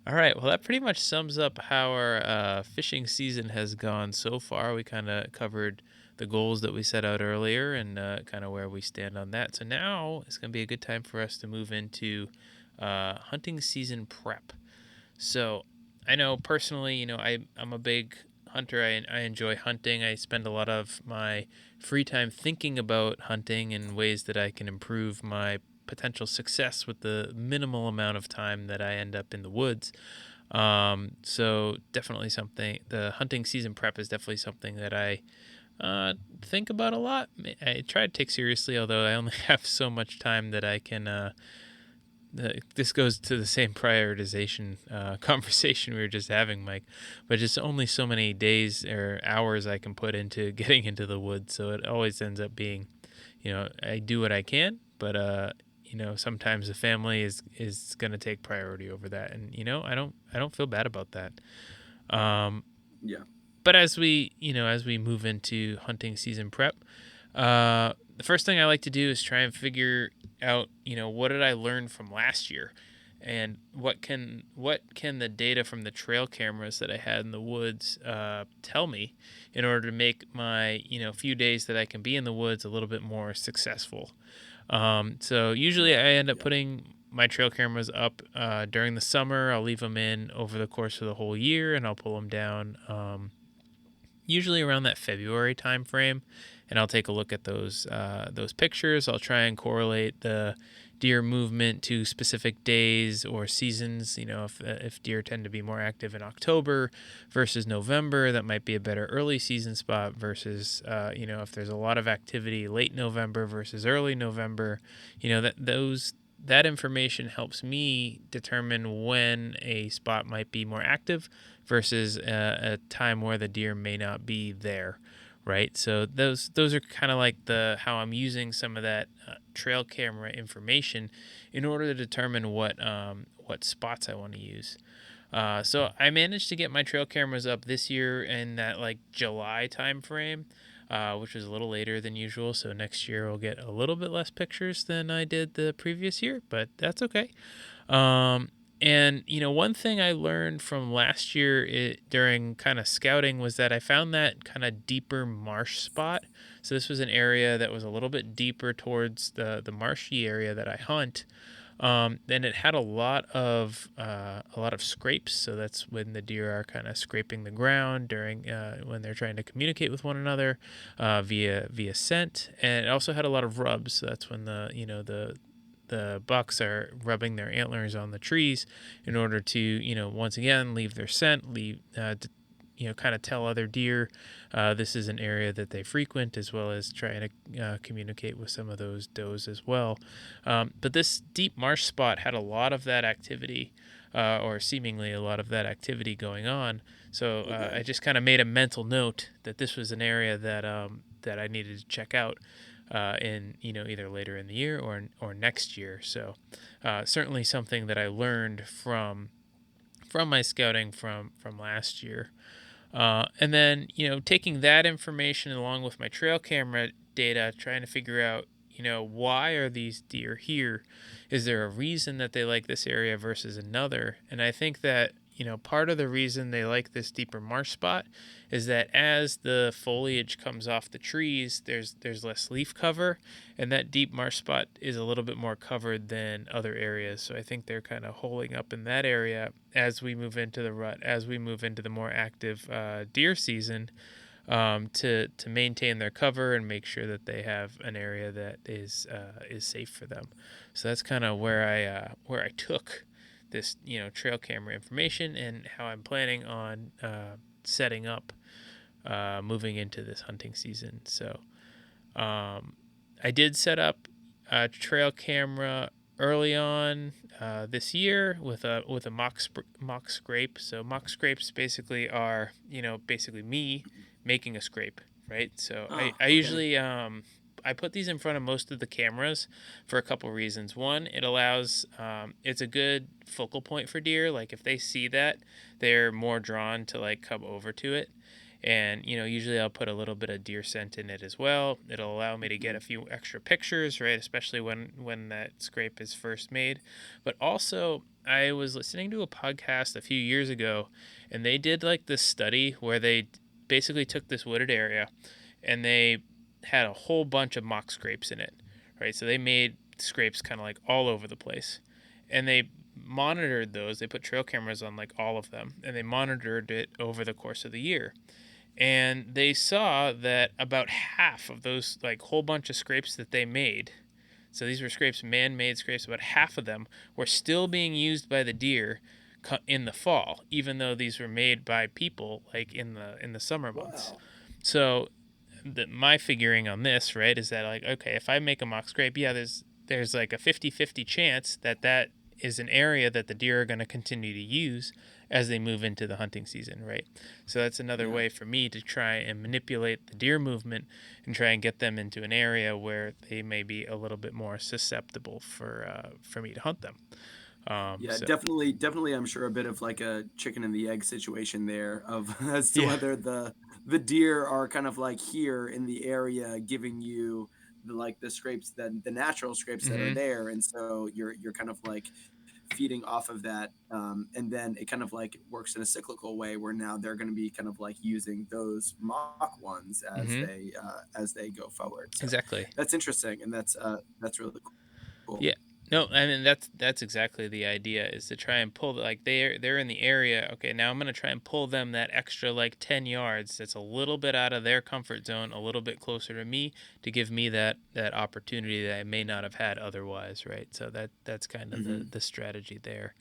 All right, well, that pretty much sums up how our fishing season has gone so far. We kind of covered the goals that we set out earlier and kind of where we stand on that. So now it's going to be a good time for us to move into hunting season prep. So I know personally, I'm a big hunter. I enjoy hunting. I spend a lot of my free time thinking about hunting and ways that I can improve my potential success with the minimal amount of time that I end up in the woods. So definitely the hunting season prep is definitely something that I think about a lot. I try to take seriously, although I only have so much time that I can this goes to the same prioritization conversation we were just having, Mike, but just only so many days or hours I can put into getting into the woods. So it always ends up being, I do what I can, but sometimes the family is going to take priority over that, and I don't feel bad about that. Um, Yeah, but as we move into hunting season prep, the first thing I like to do is try and figure out, what did I learn from last year, and what can the data from the trail cameras that I had in the woods tell me, in order to make my few days that I can be in the woods a little bit more successful. So usually I end up yeah, putting my trail cameras up during the summer. I'll leave them in over the course of the whole year, and I'll pull them down. Usually around that February time frame, and I'll take a look at those pictures. I'll try and correlate the deer movement to specific days or seasons. If deer tend to be more active in October versus November, that might be a better early season spot versus if there's a lot of activity late November versus early November. That information helps me determine when a spot might be more active versus a time where the deer may not be there, right? So those are kind of like the how I'm using some of that trail camera information in order to determine what spots I want to use. So I managed to get my trail cameras up this year in that like July time frame, which was a little later than usual. So next year I'll get a little bit less pictures than I did the previous year, but that's okay. Um, And, one thing I learned from last year during kind of scouting was that I found that kind of deeper marsh spot. So this was an area that was a little bit deeper towards the marshy area that I hunt. Then it had a lot of scrapes. So that's when the deer are kind of scraping the ground during when they're trying to communicate with one another via scent. And it also had a lot of rubs. So that's when the bucks are rubbing their antlers on the trees in order to, once again, leave their scent, kind of tell other deer this is an area that they frequent, as well as trying to communicate with some of those does as well. But this deep marsh spot had a lot of that activity, or seemingly a lot of that activity going on. So Okay. I just kind of made a mental note that this was an area that I needed to check out in either later in the year or next year. So certainly something that I learned from my scouting from last year. And then, taking that information along with my trail camera data, trying to figure out, why are these deer here? Is there a reason that they like this area versus another? And I think that, part of the reason they like this deeper marsh spot is that as the foliage comes off the trees, there's less leaf cover, and that deep marsh spot is a little bit more covered than other areas. So I think they're kind of holing up in that area as we move into the rut, as we move into the more active deer season, to maintain their cover and make sure that they have an area that is safe for them. So that's kind of where I took this trail camera information and how I'm planning on setting up moving into this hunting season. So I did set up a trail camera early on this year with a mock scrape. So mock scrapes basically are basically me making a scrape, right? So Oh, I okay. usually I put these in front of most of the cameras for a couple reasons. One, it allows it's a good focal point for deer. Like if they see that, they're more drawn to like come over to it. And usually I'll put a little bit of deer scent in it as well. It'll allow me to get Mhm. a few extra pictures, right? Especially when that scrape is first made. But also, I was listening to a podcast a few years ago, and they did like this study where they basically took this wooded area and they had a whole bunch of mock scrapes in it, right? So they made scrapes kind of like all over the place, and they monitored those. They put trail cameras on like all of them, and they monitored it over the course of the year. And they saw that about half of those like whole bunch of scrapes that they made, so these were scrapes, man-made scrapes, about half of them were still being used by the deer in the fall, even though these were made by people like in the summer months. Wow. So my figuring on this, right, is that like, okay, if I make a mock scrape, yeah, there's like a 50-50 chance that is an area that the deer are going to continue to use as they move into the hunting season, right? So that's another Yeah. way for me to try and manipulate the deer movement and try and get them into an area where they may be a little bit more susceptible for me to hunt them. Yeah, So definitely, I'm sure a bit of like a chicken and the egg situation there of as to yeah. whether the deer are kind of like here in the area giving you the scrapes that the natural scrapes that are Mm-hmm. there, and so you're kind of like feeding off of that, and then it kind of like works in a cyclical way where now they're going to be kind of like using those mock ones Mm-hmm. as they go forward. So Exactly. that's interesting, and that's really cool. Yeah. No, I mean that's exactly the idea, is to try and pull like they're in the area. Okay, now I'm gonna try and pull them that extra like 10 yards. That's a little bit out of their comfort zone, a little bit closer to me, to give me that opportunity that I may not have had otherwise, right? So that's kind of the Hmm. the strategy there.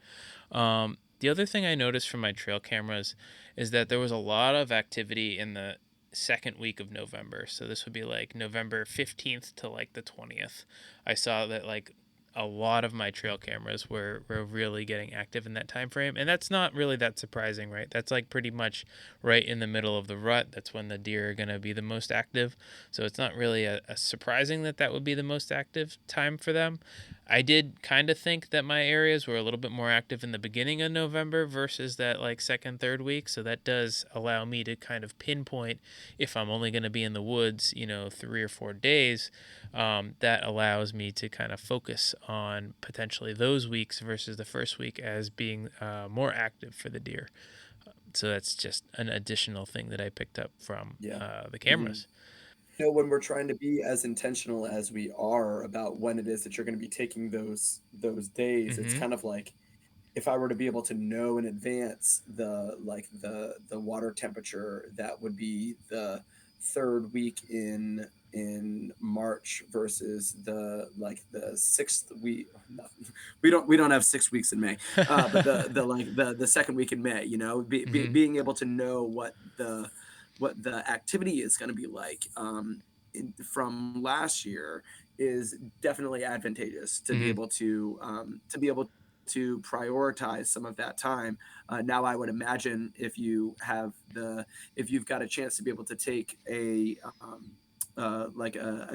The other thing I noticed from my trail cameras is that there was a lot of activity in the second week of November. So this would be like November 15th to like the 20th. I saw that like a lot of my trail cameras were really getting active in that time frame, and that's not really that surprising, right? That's like pretty much right in the middle of the rut. That's when the deer are going to be the most active, so it's not really a surprising that would be the most active time for them. I did kind of think that my areas were a little bit more active in the beginning of November versus that like second, third week. So that does allow me to kind of pinpoint if I'm only going to be in the woods, 3 or 4 days. That allows me to kind of focus on potentially those weeks versus the first week as being more active for the deer. So that's just an additional thing that I picked up from Yeah. the Mhm. cameras. When we're trying to be as intentional as we are about when it is that you're gonna be taking those days, it's Mm-hmm. kind of like if I were to be able to know in advance the water temperature that would be the third week in March versus the sixth week. No, we don't have 6 weeks in May, but the second week in May. Mm-hmm. Being able to know what the activity is going to be like from last year is definitely advantageous Mm-hmm. to be able to prioritize some of that time. Now, I would imagine if you've got a chance to be able to take a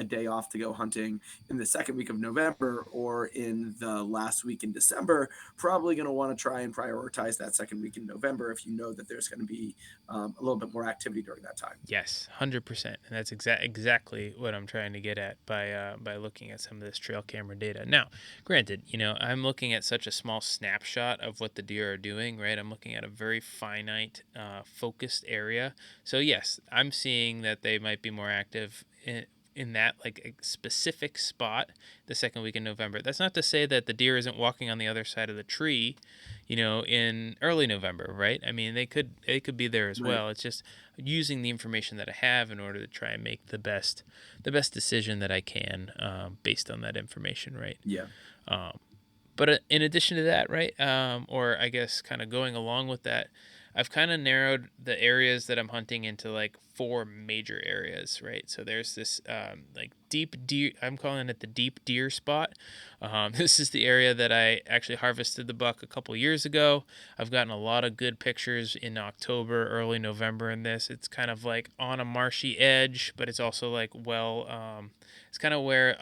day off to go hunting in the second week of November or in the last week in December, probably going to want to try and prioritize that second week in November if you know that there's going to be a little bit more activity during that time. Yes, 100%, and that's exactly what I'm trying to get at by looking at some of this trail camera data. Now, granted, I'm looking at such a small snapshot of what the deer are doing, right? I'm looking at a very finite, focused area. So yes, I'm seeing that they might be more active in that like a specific spot the second week in November. That's not to say that the deer isn't walking on the other side of the tree, in early November, right? I mean, they could be there as Right. well. It's just using the information that I have in order to try and make the best decision that I can based on that information, right? Yeah. Um, but in addition to that, right, or I guess kind of going along with that, I've kind of narrowed the areas that I'm hunting into like four major areas, right? So there's this like deep deer. I'm calling it the deep deer spot. This is the area that I actually harvested the buck a couple years ago. I've gotten a lot of good pictures in October, early November in this. It's kind of like on a marshy edge, but it's also like it's kind of where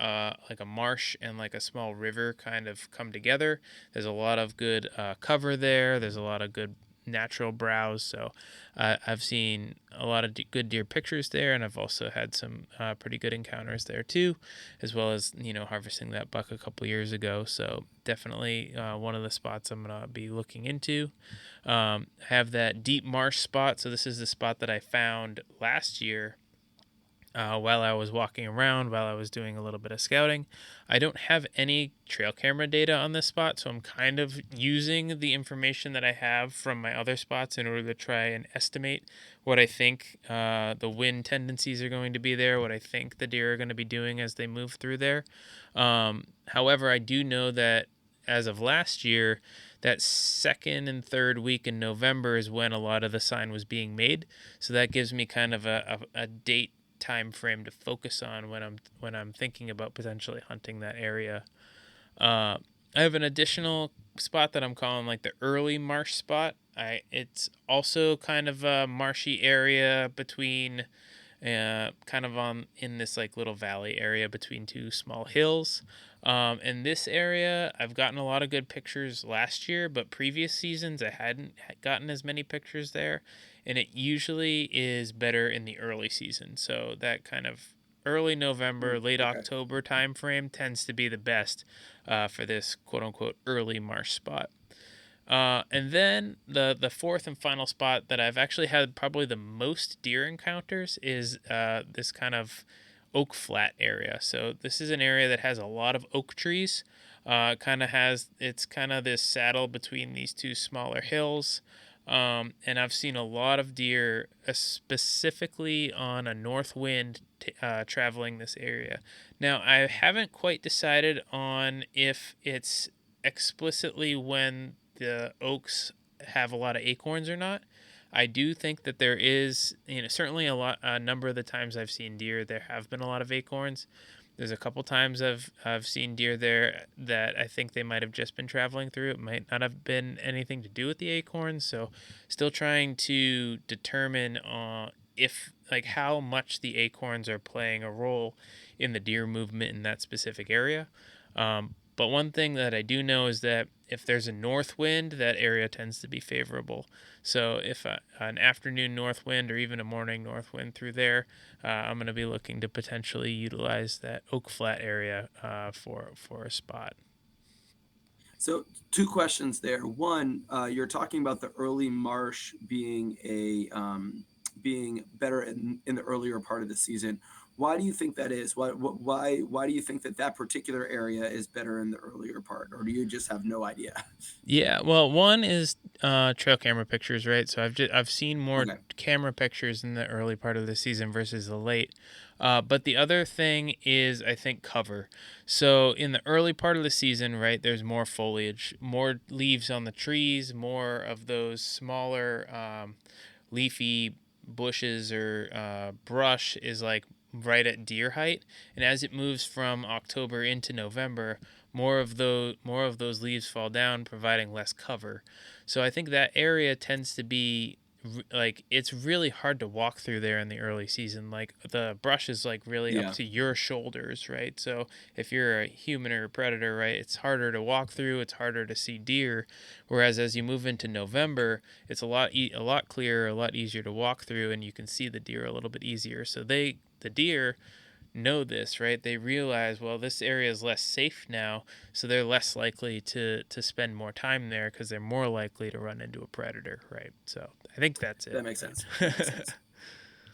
like a marsh and like a small river kind of come together. There's a lot of good cover there. There's a lot of good natural browse. So I've seen a lot of good deer pictures there, and I've also had some pretty good encounters there too, as well as harvesting that buck a couple years ago. So definitely one of the spots I'm gonna be looking into. Have that deep marsh spot. So this is the spot that I found last year while I was walking around, while I was doing a little bit of scouting. I don't have any trail camera data on this spot, so I'm kind of using the information that I have from my other spots in order to try and estimate what I think the wind tendencies are going to be there, what I think the deer are going to be doing as they move through there. However, I do know that as of last year, that second and third week in November is when a lot of the sign was being made. So that gives me kind of a date time frame to focus on when I'm thinking about potentially hunting that area. I have an additional spot that I'm calling like the early marsh spot. It's also kind of a marshy area between kind of on in this like little valley area between two small hills. In this area, I've gotten a lot of good pictures last year, but previous seasons I hadn't gotten as many pictures there, and it usually is better in the early season. So that kind of early November, Mm, late okay. October time frame tends to be the best for this quote unquote early marsh spot. And then the fourth and final spot that I've actually had probably the most deer encounters is this kind of oak flat area. So this is an area that has a lot of oak trees. It's kind of this saddle between these two smaller hills. And I've seen a lot of deer, specifically on a north wind, traveling this area. Now, I haven't quite decided on if it's explicitly when the oaks have a lot of acorns or not. I do think that there is, certainly a number of the times I've seen deer, there have been a lot of acorns. There's a couple times I've seen deer there that I think they might have just been traveling through. It might not have been anything to do with the acorns. So, still trying to determine if like how much the acorns are playing a role in the deer movement in that specific area. But one thing that I do know is that if there's a north wind, that area tends to be favorable. So if an afternoon north wind or even a morning north wind through there, I'm going to be looking to potentially utilize that Oak Flat area for a spot. So, two questions there. One, you're talking about the early marsh being better in the earlier part of the season. Why do you think that is? Why do you think that that particular area is better in the earlier part, or do you just have no idea? Yeah, well, one is trail camera pictures, right? So I've seen more Okay. camera pictures in the early part of the season versus the late. But the other thing is, I think, cover. So in the early part of the season, right, there's more foliage, more leaves on the trees, more of those smaller leafy bushes or brush is like right at deer height, and as it moves from October into November, more of those leaves fall down, providing less cover. So I think that area tends to be like it's really hard to walk through there in the early season. Like the brush is like really up Yeah. to your shoulders, right? So if you're a human or a predator, right, it's harder to walk through, it's harder to see deer. Whereas as you move into November, it's a lot clearer, a lot easier to walk through, and you can see the deer a little bit easier. So the deer know this, right? They realize, well, this area is less safe now, so they're less likely to spend more time there because they're more likely to run into a predator, right? So I think that's it, That makes sense. That makes right? sense.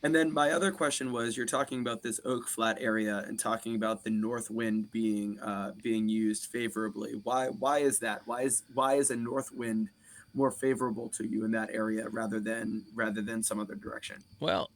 And then my other question was, you're talking about this Oak Flat area and talking about the north wind being used favorably. Why is that? Why is a north wind more favorable to you in that area rather than some other direction? Well,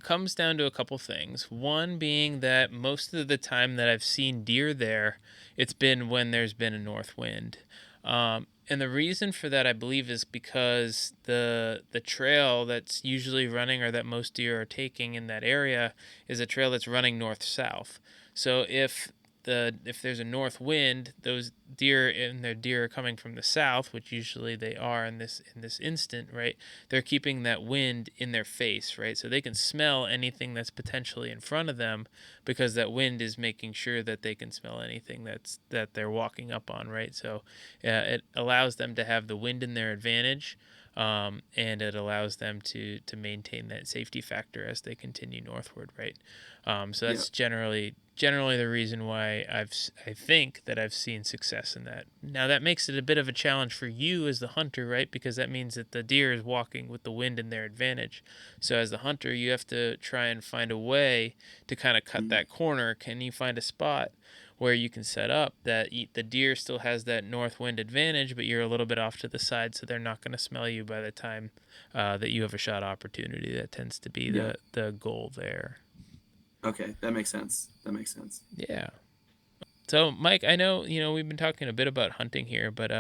comes down to a couple things. One being that most of the time that I've seen deer there, it's been when there's been a north wind. And the reason for that, I believe, is because the trail that's usually running or that most deer are taking in that area is a trail that's running north south. So if there's a north wind, those deer and their deer are coming from the south, which usually they are in this instant, right? They're keeping that wind in their face, right? So they can smell anything that's potentially in front of them because that wind is making sure that they can smell anything that they're walking up on, right? So it allows them to have the wind in their advantage, and it allows them to maintain that safety factor as they continue northward, right? So Yeah. that's generally the reason why I think that I've seen success in that. Now that makes it a bit of a challenge for you as the hunter, right? Because that means that the deer is walking with the wind in their advantage. So as the hunter, you have to try and find a way to kind of cut Mhm. that corner. Can you find a spot where you can set up that the deer still has that north wind advantage, but you're a little bit off to the side, so they're not going to smell you by the time that you have a shot opportunity. That tends to be Yeah. the goal there. Okay, that makes sense. That makes sense. Yeah. So, Mike, I know we've been talking a bit about hunting here, but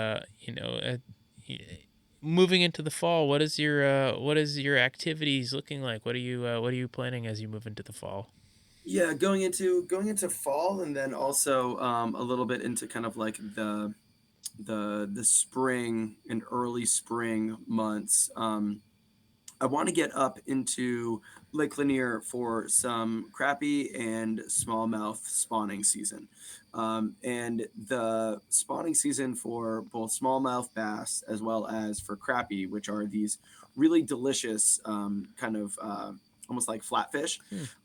moving into the fall, what is your activities looking like? What are you planning as you move into the fall? Yeah, going into fall, and then also a little bit into kind of like the spring and early spring months. I want to get up into Lake Lanier for some crappie and smallmouth spawning season. And the spawning season for both smallmouth bass as well as for crappie, which are these really delicious kind of almost like flatfish,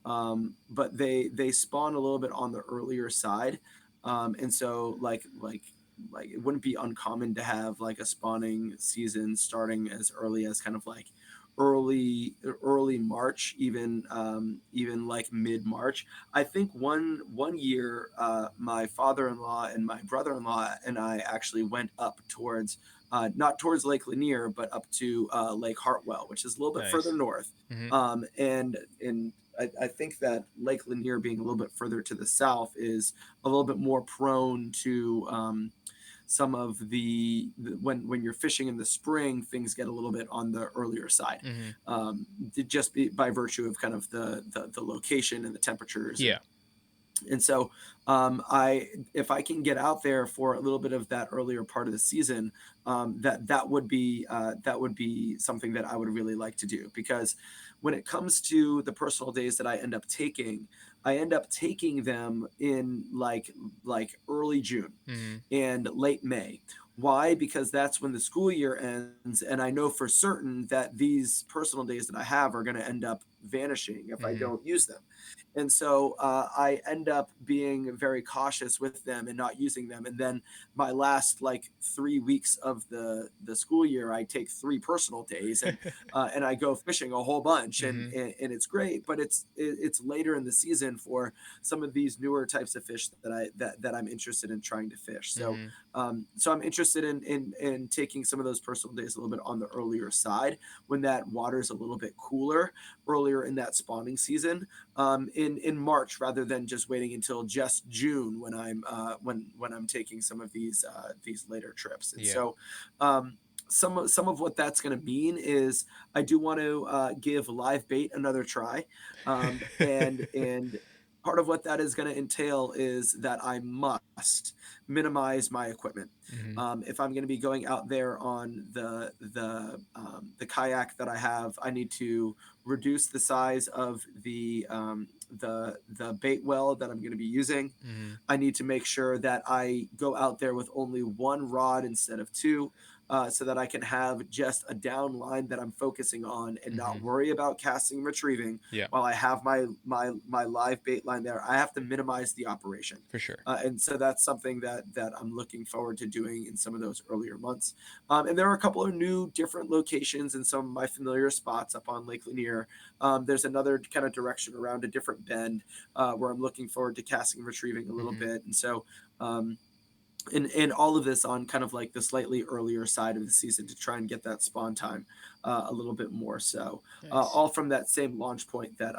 Hmm. but they spawn a little bit on the earlier side, and so like it wouldn't be uncommon to have like a spawning season starting as early as kind of like early March, even like mid March. I think one year, my father-in-law and my brother-in-law and I actually went up towards not towards Lake Lanier, but up to Lake Hartwell, which is a little bit further Nice. north. Hmm. And I think that Lake Lanier being a little bit further to the south is a little bit more prone to some of when you're fishing in the spring, things get a little bit on the earlier side, Hmm. just by virtue of kind of the location and the temperatures and Yeah. and so I if I can get out there for a little bit of that earlier part of the season, that would be something that I would really like to do, because when it comes to the personal days that I end up taking them in like early June Mhm. and late May. Why? Because that's when the school year ends, and I know for certain that these personal days that I have are going to end up vanishing if I Mhm. don't use them. And so I end up being very cautious with them and not using them. And then my last like 3 weeks of the school year, I take 3 personal days and I go fishing a whole bunch, and Mhm. and it's great. But it's later in the season for some of these newer types of fish that I'm interested in trying to fish. So Mhm. so I'm interested in taking some of those personal days a little bit on the earlier side when that water is a little bit cooler earlier in that spawning season, in March rather than just waiting until just June when I'm taking some of these later trips. And Yeah. so some of what that's going to mean is I do want to give live bait another try, and part of what that is going to entail is that I must minimize my equipment. Mhm. If I'm going to be going out there on the kayak that I have, I need to reduce the size of the bait well that I'm going to be using. Mhm. I need to make sure that I go out there with only one rod instead of two, so that I can have just a down line that I'm focusing on and not Mhm. worry about casting and retrieving Yeah, while I have my live bait line there. I have to minimize the operation, for sure. and so that's something that I'm looking forward to doing in some of those earlier months. And there are a couple of new different locations in some of my familiar spots up on Lake Lanier. There's another kind of direction around a different bend where I'm looking forward to casting and retrieving a little Mhm. bit. And so, um, and all of this on kind of like the slightly earlier side of the season to try and get that spawn time a little bit more. So, Nice. all from that same launch point that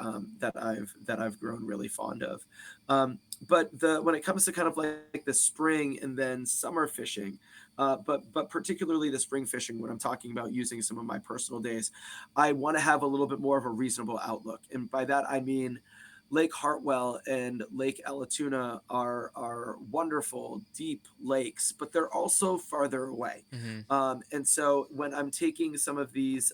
I've grown really fond of. But the when it comes to kind of like the spring and then summer fishing, but particularly the spring fishing, when I'm talking about using some of my personal days, I want to have a little bit more of a reasonable outlook, and by that I mean Lake Hartwell and Lake Alatoona are wonderful, deep lakes, but they're also farther away. Mhm. And so when I'm taking some of these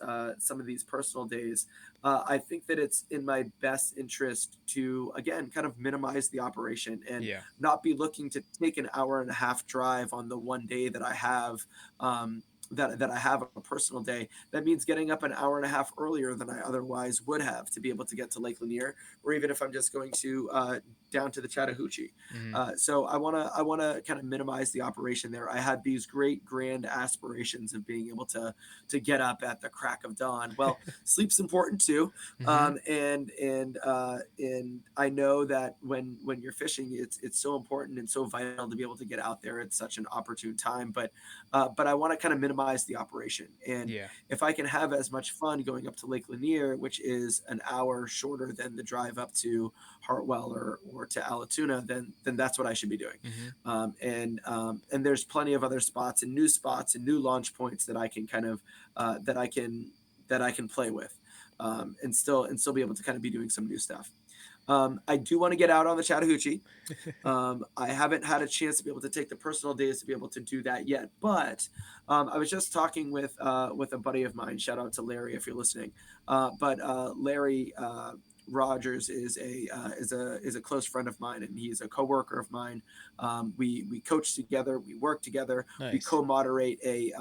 personal days, I think that it's in my best interest to again kind of minimize the operation and Yeah. not be looking to take an hour and a half drive on the one day that I have. That I have a personal day. That means getting up an hour and a half earlier than I otherwise would have to be able to get to Lake Lanier, or even if I'm just going to down to the Chattahoochee. Mhm. So I wanna kind of minimize the operation there. I had these great grand aspirations of being able to get up at the crack of dawn. Well, sleep's important too, Mhm. and I know that when you're fishing, it's so important and so vital to be able to get out there at such an opportune time. But I want to kind of minimize the operation. And Yeah. if I can have as much fun going up to Lake Lanier, which is an hour shorter than the drive up to Hartwell or to Alatoona, then that's what I should be doing. Mhm. And there's plenty of other spots and new launch points that I can kind of that I can play with, and still be able to kind of be doing some new stuff. I do want to get out on the Chattahoochee. I haven't had a chance to be able to take the personal days to be able to do that yet, but I was just talking with a buddy of mine. Shout out to Larry if you're listening. But Larry Rogers is a close friend of mine, and he's a coworker of mine. We coach together, we work together, we Nice. co-moderate a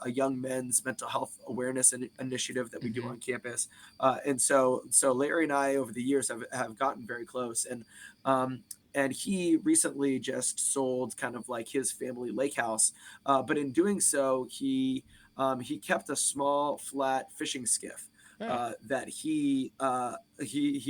young men's mental health awareness initiative that we do Mhm. on campus. And so Larry and I over the years have gotten very close, um, and he recently just sold kind of like his family lake house, but in doing so, he kept a small flat fishing skiff Oh, that he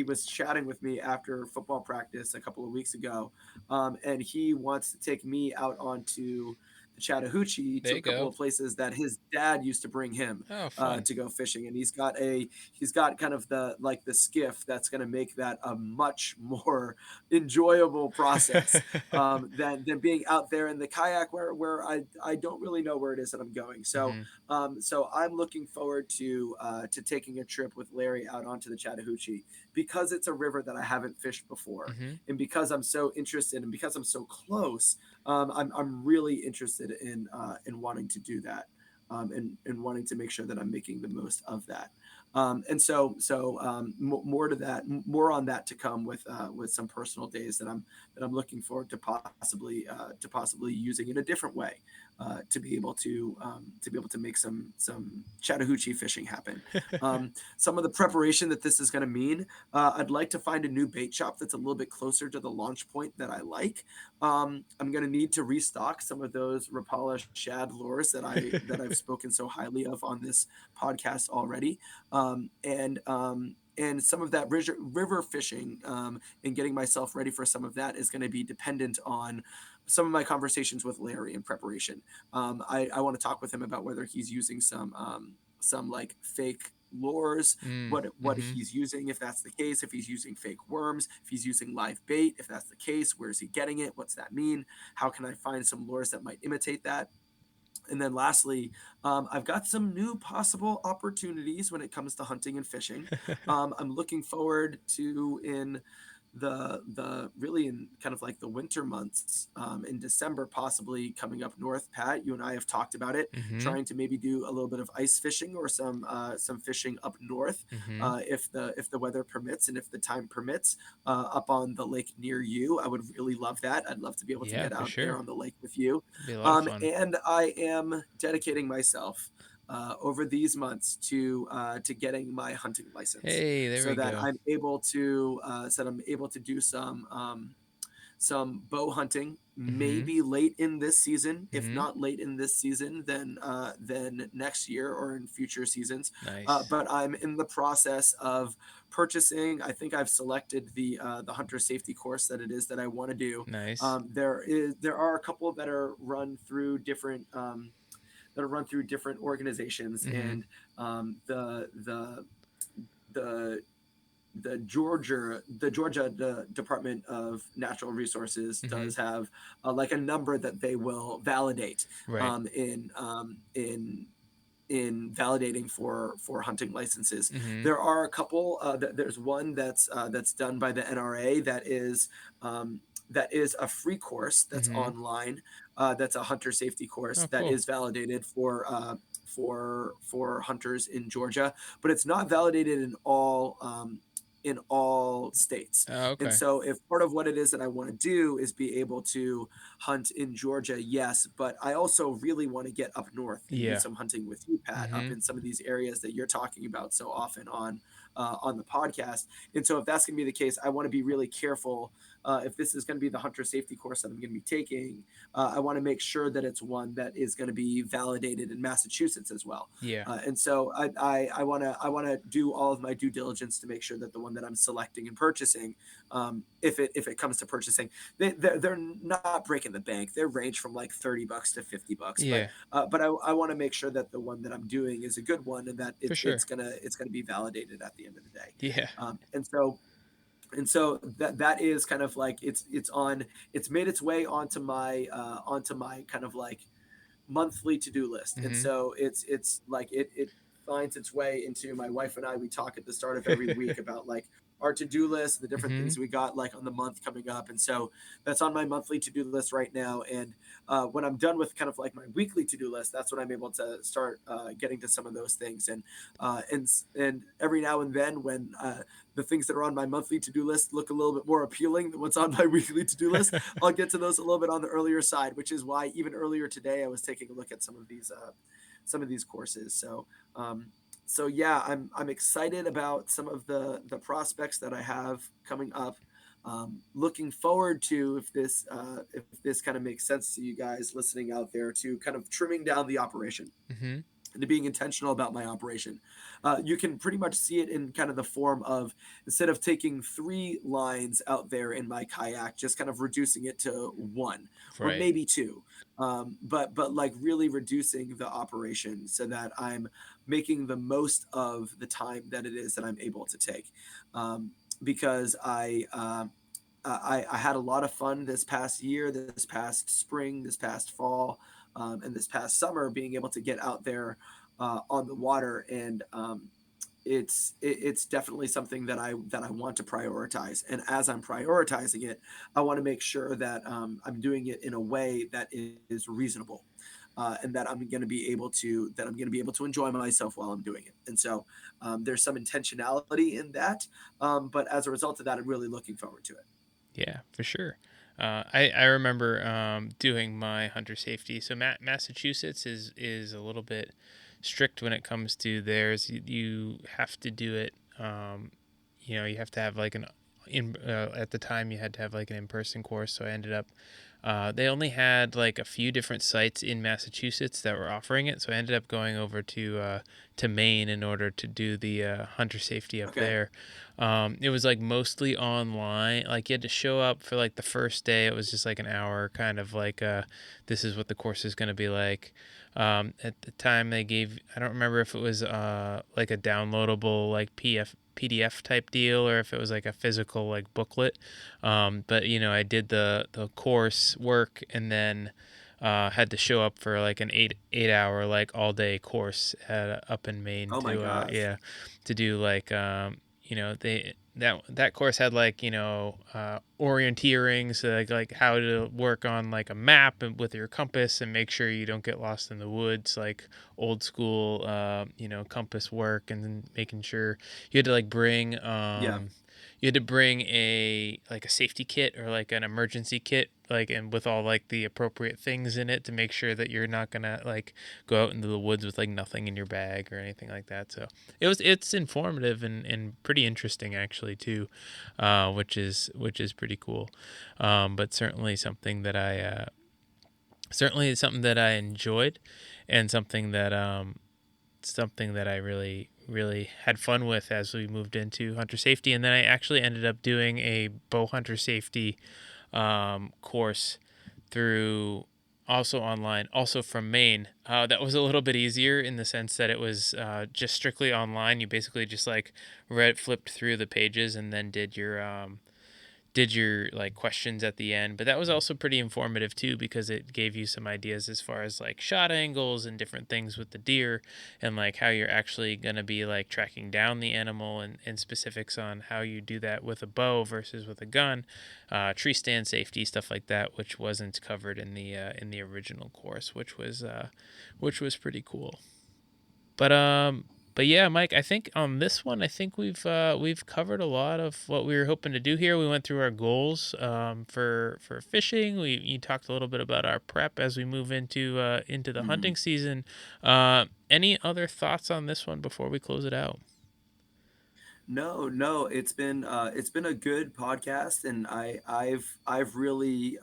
was chatting with me after football practice a couple of weeks ago, and he wants to take me out onto the Chattahoochee there to you a couple go. of places that his dad used to bring him Oh, fun. to go fishing, and he's got kind of the skiff that's going to make that a much more enjoyable process than being out there in the kayak where I don't really know where it is that I'm going. So Mhm. so I'm looking forward to taking a trip with Larry out onto the Chattahoochee because it's a river that I haven't fished before, Mhm. and because I'm so interested and because I'm so close, I'm really interested in wanting to do that, and wanting to make sure that I'm making the most of that. More to that, more on that to come with some personal days that I'm looking forward to possibly using in a different way, to be able to make some Chattahoochee fishing happen. Some of the preparation that this is going to mean, I'd like to find a new bait shop that's a little bit closer to the launch point that I like. I'm going to need to restock some of those Rapala shad lures that I've spoken so highly of on this podcast already, and some of that river fishing, and getting myself ready for some of that is going to be dependent on some of my conversations with Larry in preparation. I want to talk with him about whether he's using some like fake lures, what Mm-hmm. he's using, if that's the case, if he's using fake worms, if he's using live bait, if that's the case, where is he getting it, what's that mean, how can I find some lures that might imitate that. And then lastly, I've got some new possible opportunities when it comes to hunting and fishing. I'm looking forward to in the really in kind of like the winter months, in December, possibly coming up north. Pat, you and I have talked about it, Mm-hmm. trying to maybe do a little bit of ice fishing or some fishing up north, Mm-hmm. if the weather permits and if the time permits, up on the lake near you. I would really love that. I'd love to be able to Yeah, get for out there sure. on the lake with you. It'd be a lot of fun. And I am dedicating myself, over these months to getting my hunting license, Hey, there we go. so that I'm able to do some bow hunting, Mm-hmm. maybe late in this season. If Mm-hmm. not late in this season, then next year or in future seasons. Nice. But I'm in the process of purchasing. I think I've selected the hunter safety course that it is that I want to do. Nice. There are a couple that are run through different, organizations, Mm-hmm. and the the Georgia Department of Natural Resources Mm-hmm. does have, like a number that they will validate, Right. um, in um, in in validating for hunting licenses. Mm-hmm. There are a couple. There's one that's done by the NRA um, that is a free course that's Mm-hmm. online. That's a hunter safety course Oh, that cool. is validated for hunters in Georgia, but it's not validated in all states. Oh, And okay. so, if part of what it is that I want to do is be able to hunt in Georgia, yes, but I also really want to get up north and do Yeah. some hunting with you, Pat, up Mm-hmm. in some of these areas that you're talking about so often on the podcast. And so, if that's going to be the case, I want to be really careful. If this is going to be the hunter safety course that I'm going to be taking, I want to make sure that it's one that is going to be validated in Massachusetts as well. Yeah. And so I want to do all of my due diligence to make sure that the one that I'm selecting and purchasing, if it comes to purchasing, they're not breaking the bank. They range from like $30 to $50, Yeah. but I want to make sure that the one that I'm doing is a good one, and that For sure. it's gonna be validated at the end of the day. Yeah. And so that is kind of like it's made its way onto my kind of like monthly to-do list. And Mm-hmm. so it's like it finds its way into my wife and I. We talk at the start of every week about like our to-do list, the different Mm-hmm. things we got like on the month coming up. And so that's on my monthly to-do list right now. And when I'm done with kind of like my weekly to-do list, that's when I'm able to start getting to some of those things. And every now and then, when the things that are on my monthly to-do list look a little bit more appealing than what's on my weekly to-do list, I'll get to those a little bit on the earlier side, which is why even earlier today I was taking a look at some of these courses. So yeah, I'm excited about some of the prospects that I have coming up. Looking forward to, if this kind of makes sense to you guys listening out there, to kind of trimming down the operation Mm-hmm. and to being intentional about my operation. You can pretty much see it in kind of the form of, instead of taking 3 lines out there in my kayak, just kind of reducing it to one or Right. maybe two. But like really reducing the operation so that I'm making the most of the time that it is that I'm able to take. Because I had a lot of fun this past year, this past spring, this past fall, and this past summer, being able to get out there on the water. And it's definitely something that I want to prioritize. And as I'm prioritizing it, I want to make sure that I'm doing it in a way that is reasonable. and that I'm going to be able to enjoy myself while I'm doing it. And so there's some intentionality in that, but as a result of that, I'm really looking forward to it. Yeah, for sure. I remember doing my hunter safety. So Massachusetts is a little bit strict when it comes to theirs. You have to do it. You have to have like an in at the time you had to have like an in-person course. So I ended up they only had like a few different sites in Massachusetts that were offering it, so I ended up going over to Maine in order to do the hunter safety up Okay. there. It was like mostly online. Like you had to show up for like the first day. It was just like an hour, kind of like this is what the course is going to be like. At the time they gave, I don't remember if it was like a downloadable like PDF type deal or if it was like a physical like booklet. But I did the course work and then had to show up for like an eight hour like all day course up in Maine Oh my to gosh. to do like they that course had like orienteering, so like how to work on like a map and with your compass and make sure you don't get lost in the woods, like old school compass work, and then making sure you had to like bring Yeah. a like a safety kit or like an emergency kit, like, and with all like the appropriate things in it to make sure that you're not gonna like go out into the woods with like nothing in your bag or anything like that. So it's informative and pretty interesting actually too, which is pretty cool. But certainly something that I enjoyed, and something that I really, really had fun with as we moved into hunter safety. And then I actually ended up doing a bow hunter safety course through also online, also from Maine. That was a little bit easier in the sense that it was just strictly online. You basically just like flipped through the pages and then did your like questions at the end. But that was also pretty informative too, because it gave you some ideas as far as like shot angles and different things with the deer, and like how you're actually going to be like tracking down the animal, and specifics on how you do that with a bow versus with a gun, tree stand safety, stuff like that, which wasn't covered in the original course, which was pretty cool. But yeah, Mike, I think on this one, I think we've covered a lot of what we were hoping to do here. We went through our goals for fishing. You talked a little bit about our prep as we move into the Mhm. hunting season. Any other thoughts on this one before we close it out? No, no, it's been a good podcast, and I've really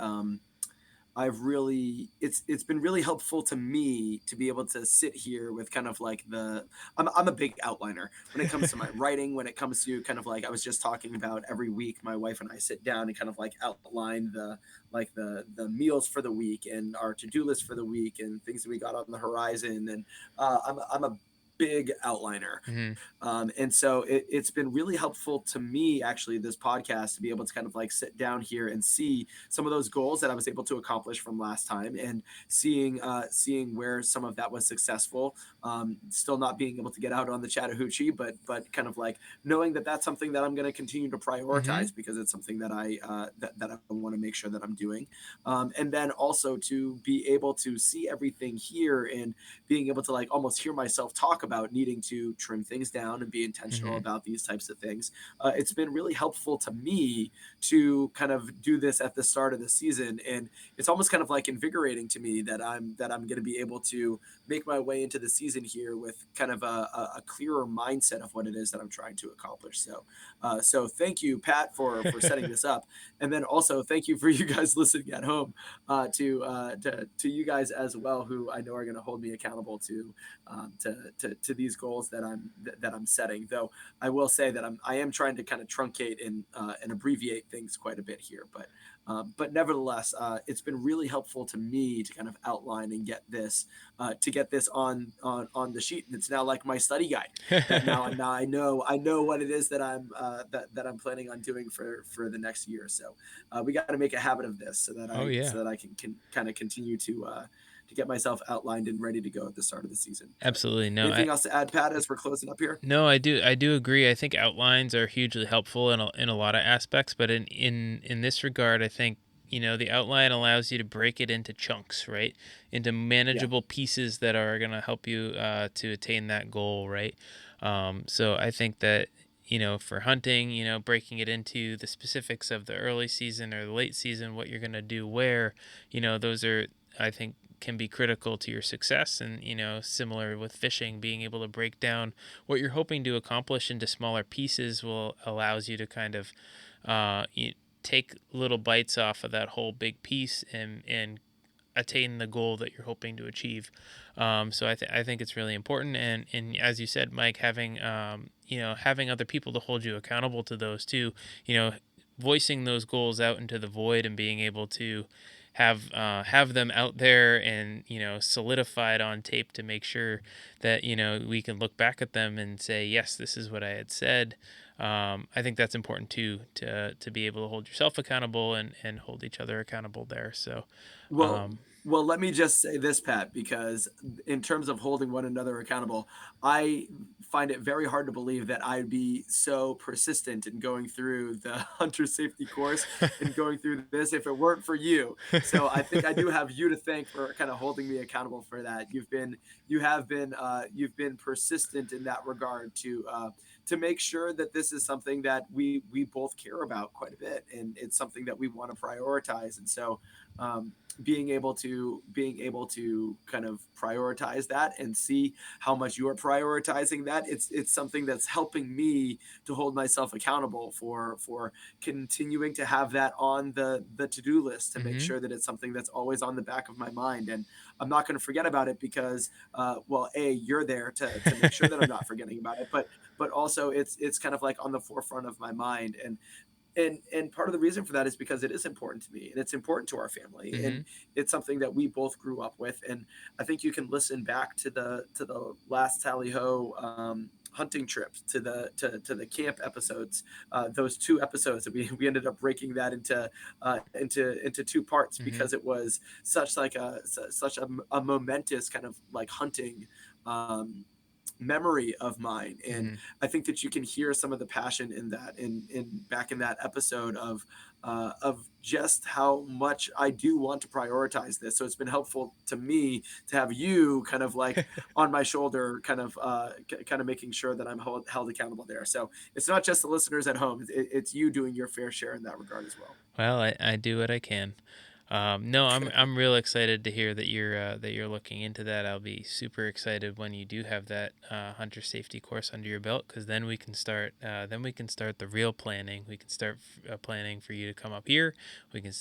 it's been really helpful to me to be able to sit here with kind of like I'm a big outliner when it comes to my writing, when it comes to kind of like I was just talking about every week my wife and I sit down and kind of like outline the meals for the week and our to-do list for the week and things that we got on the horizon. And I'm a big outliner. Mm-hmm. And so it's been really helpful to me, actually, this podcast to be able to kind of like sit down here and see some of those goals that I was able to accomplish from last time, and seeing where some of that was successful. Still not being able to get out on the Chattahoochee, but kind of like knowing that that's something that I'm going to continue to Mm-hmm. prioritize because it's something that that I want to make sure that I'm doing. And then also to be able to see everything here and being able to like almost hear myself talk about needing to trim things down and be intentional Mm-hmm. about these types of things. It's been really helpful to me to kind of do this at the start of the season, and it's almost kind of like invigorating to me that I'm going to be able to make my way into the season here with kind of a clearer mindset of what it is that I'm trying to accomplish. So thank you, Pat, for setting this up, and then also thank you for you guys listening at home, to you guys as well, who I know are going to hold me accountable to these goals that I'm setting. Though I will say that I am trying to kind of truncate and abbreviate things quite a bit here, but nevertheless, it's been really helpful to me to kind of outline and get this on the sheet, and it's now like my study guide. That now I know what it is that that I'm planning on doing for the next year. So we got to make a habit of this Oh yeah, so that I can kind of continue to get myself outlined and ready to go at the start of the season. But absolutely. No, anything else to add, Pat, as we're closing up here? No, I do agree. I think outlines are hugely helpful in a lot of aspects, but in this regard, I think the outline allows you to break it into chunks, right? Into Yeah. manageable pieces that are going to help you to attain that goal, right? So I think that, for hunting, breaking it into the specifics of the early season or the late season, what you're going to do where, those are, I think, can be critical to your success. And, similar with fishing, being able to break down what you're hoping to accomplish into smaller pieces will allows you to kind of you take little bites off of that whole big piece and attain the goal that you're hoping to achieve. So I think it's really important. And as you said, Mike, having having other people to hold you accountable to those too, voicing those goals out into the void and being able to have them out there and solidified on tape to make sure that we can look back at them and say, yes, this is what I had said. I think that's important too, to be able to hold yourself accountable and hold each other accountable there. So Well, um, well, let me just say this, Pat, because in terms of holding one another accountable, I find it very hard to believe that I'd be so persistent in going through the hunter safety course and going through this if it weren't for you. So I think I do have you to thank for kind of holding me accountable for that. You've been persistent in that regard to make sure that this is something that we both care about quite a bit, and it's something that we want to prioritize. And so being able to kind of prioritize that and see how much you're prioritizing that, it's something that's helping me to hold myself accountable for continuing to have that on the to-do list, to make hmm sure that it's something that's always on the back of my mind, and I'm not going to forget about it because well, a, you're there to make sure that I'm not forgetting about it, but also it's kind of like on the forefront of my mind. And part of the reason for that is because it is important to me and it's important to our family, hmm and it's something that we both grew up with. And I think you can listen back to the last tally ho hunting trips, to the camp episodes, those two episodes that we ended up breaking that into two parts hmm because it was such a momentous kind of like hunting memory of mine. And hmm I think that you can hear some of the passion in that, in back in that episode of just how much I do want to prioritize this. So it's been helpful to me to have you kind of like on my shoulder, kind of making sure that I'm held accountable there. So it's not just the listeners at home; it's you doing your fair share in that regard as well. Well, I do what I can. No, I'm real excited to hear that you're looking into that. I'll be super excited when you do have that hunter safety course under your belt, because then we can start the real planning. We can start planning for you to come up here. We can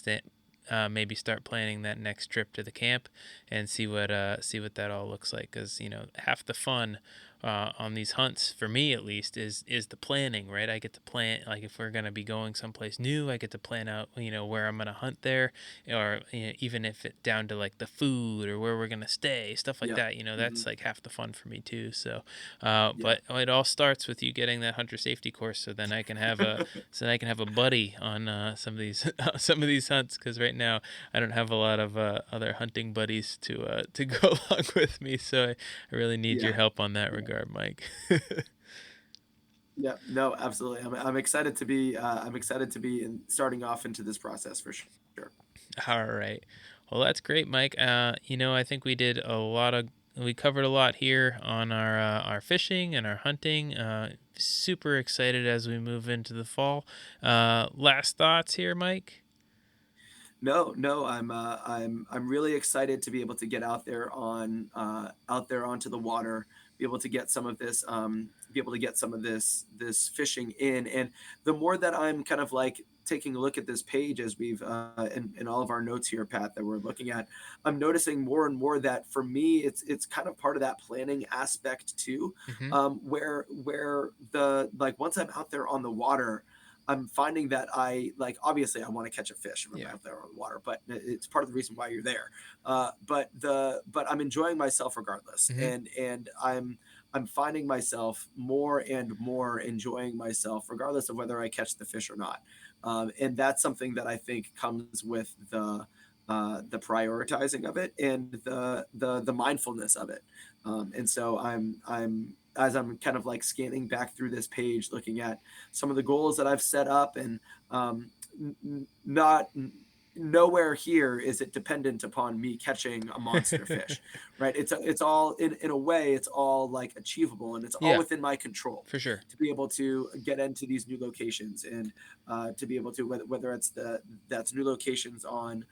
maybe start planning that next trip to the camp and see what that all looks like. Because half the fun on these hunts, for me at least, is the planning, right? I get to plan, like if we're gonna be going someplace new, I get to plan out where I'm gonna hunt there, or even if it down to like the food or where we're gonna stay, stuff like Yeah. that. Hmm. That's like half the fun for me too. So Yeah. but it all starts with you getting that hunter safety course, so then I can have a buddy on some of these some of these hunts, because right now I don't have a lot of other hunting buddies to go along with me. So I really need your Yeah. help on that Yeah. regard, Mike. Yeah, no, absolutely. I'm excited to be in starting off into this process for sure. All right. Well, that's great, Mike. I think we covered a lot here on our fishing and our hunting. Super excited as we move into the fall. Last thoughts here, Mike? No, no, I'm really excited to be able to get out there onto the water, be able to get some of this be able to get some of this fishing in. And the more that I'm kind of like taking a look at this page as we've in all of our notes here, Pat, that we're looking at, I'm noticing more and more that for me it's kind of part of that planning aspect too, Mm-hmm. where the like once I'm out there on the water, I'm finding that I like obviously I want to catch a fish when I'm Yeah. out there on the water, but it's part of the reason why you're there. But I'm enjoying myself regardless, Mm-hmm. and I'm finding myself more and more enjoying myself regardless of whether I catch the fish or not. And that's something that I think comes with the prioritizing of it and the mindfulness of it. And so I'm as I'm kind of like scanning back through this page, looking at some of the goals that I've set up, and not nowhere here is it dependent upon me catching a monster fish, right? It's all in a way, it's all like achievable, and it's all Yeah, within my control for sure. to be able to get into these new locations, and to be able to, whether it's that's new locations on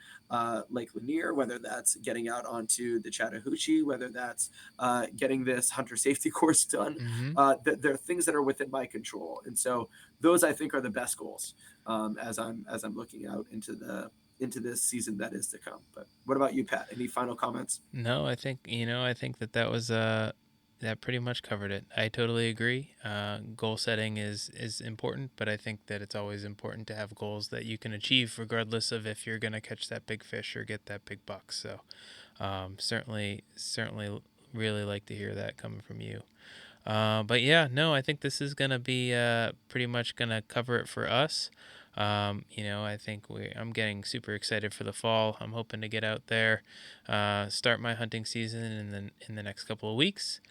Lake Lanier, whether that's getting out onto the Chattahoochee, whether that's getting this hunter safety course done. Mm-hmm. There are things that are within my control, and so those I think are the best goals, as I'm looking out into this season that is to come. But what about you, Pat? Any final comments? No, I think that was that pretty much covered it. I totally agree. Goal setting is important, but I think that it's always important to have goals that you can achieve, regardless of if you're gonna catch that big fish or get that big buck. So, certainly, really like to hear that coming from you. But yeah, no, I think this is gonna be pretty much gonna cover it for us. I think I'm getting super excited for the fall. I'm hoping to get out there, start my hunting season in the next couple of weeks.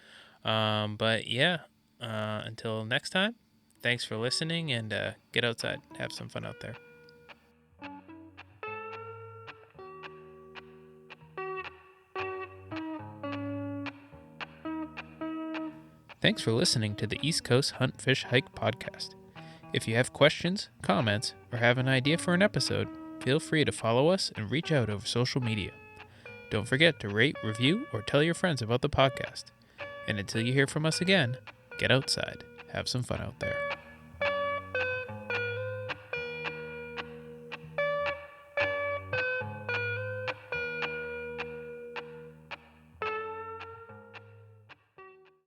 But yeah, until next time, thanks for listening, and get outside, have some fun out there. Thanks for listening to the East Coast Hunt Fish Hike podcast. If you have questions, comments, or have an idea for an episode, feel free to follow us and reach out over social media. Don't forget to rate, review, or tell your friends about the podcast. And until you hear from us again, get outside, have some fun out there.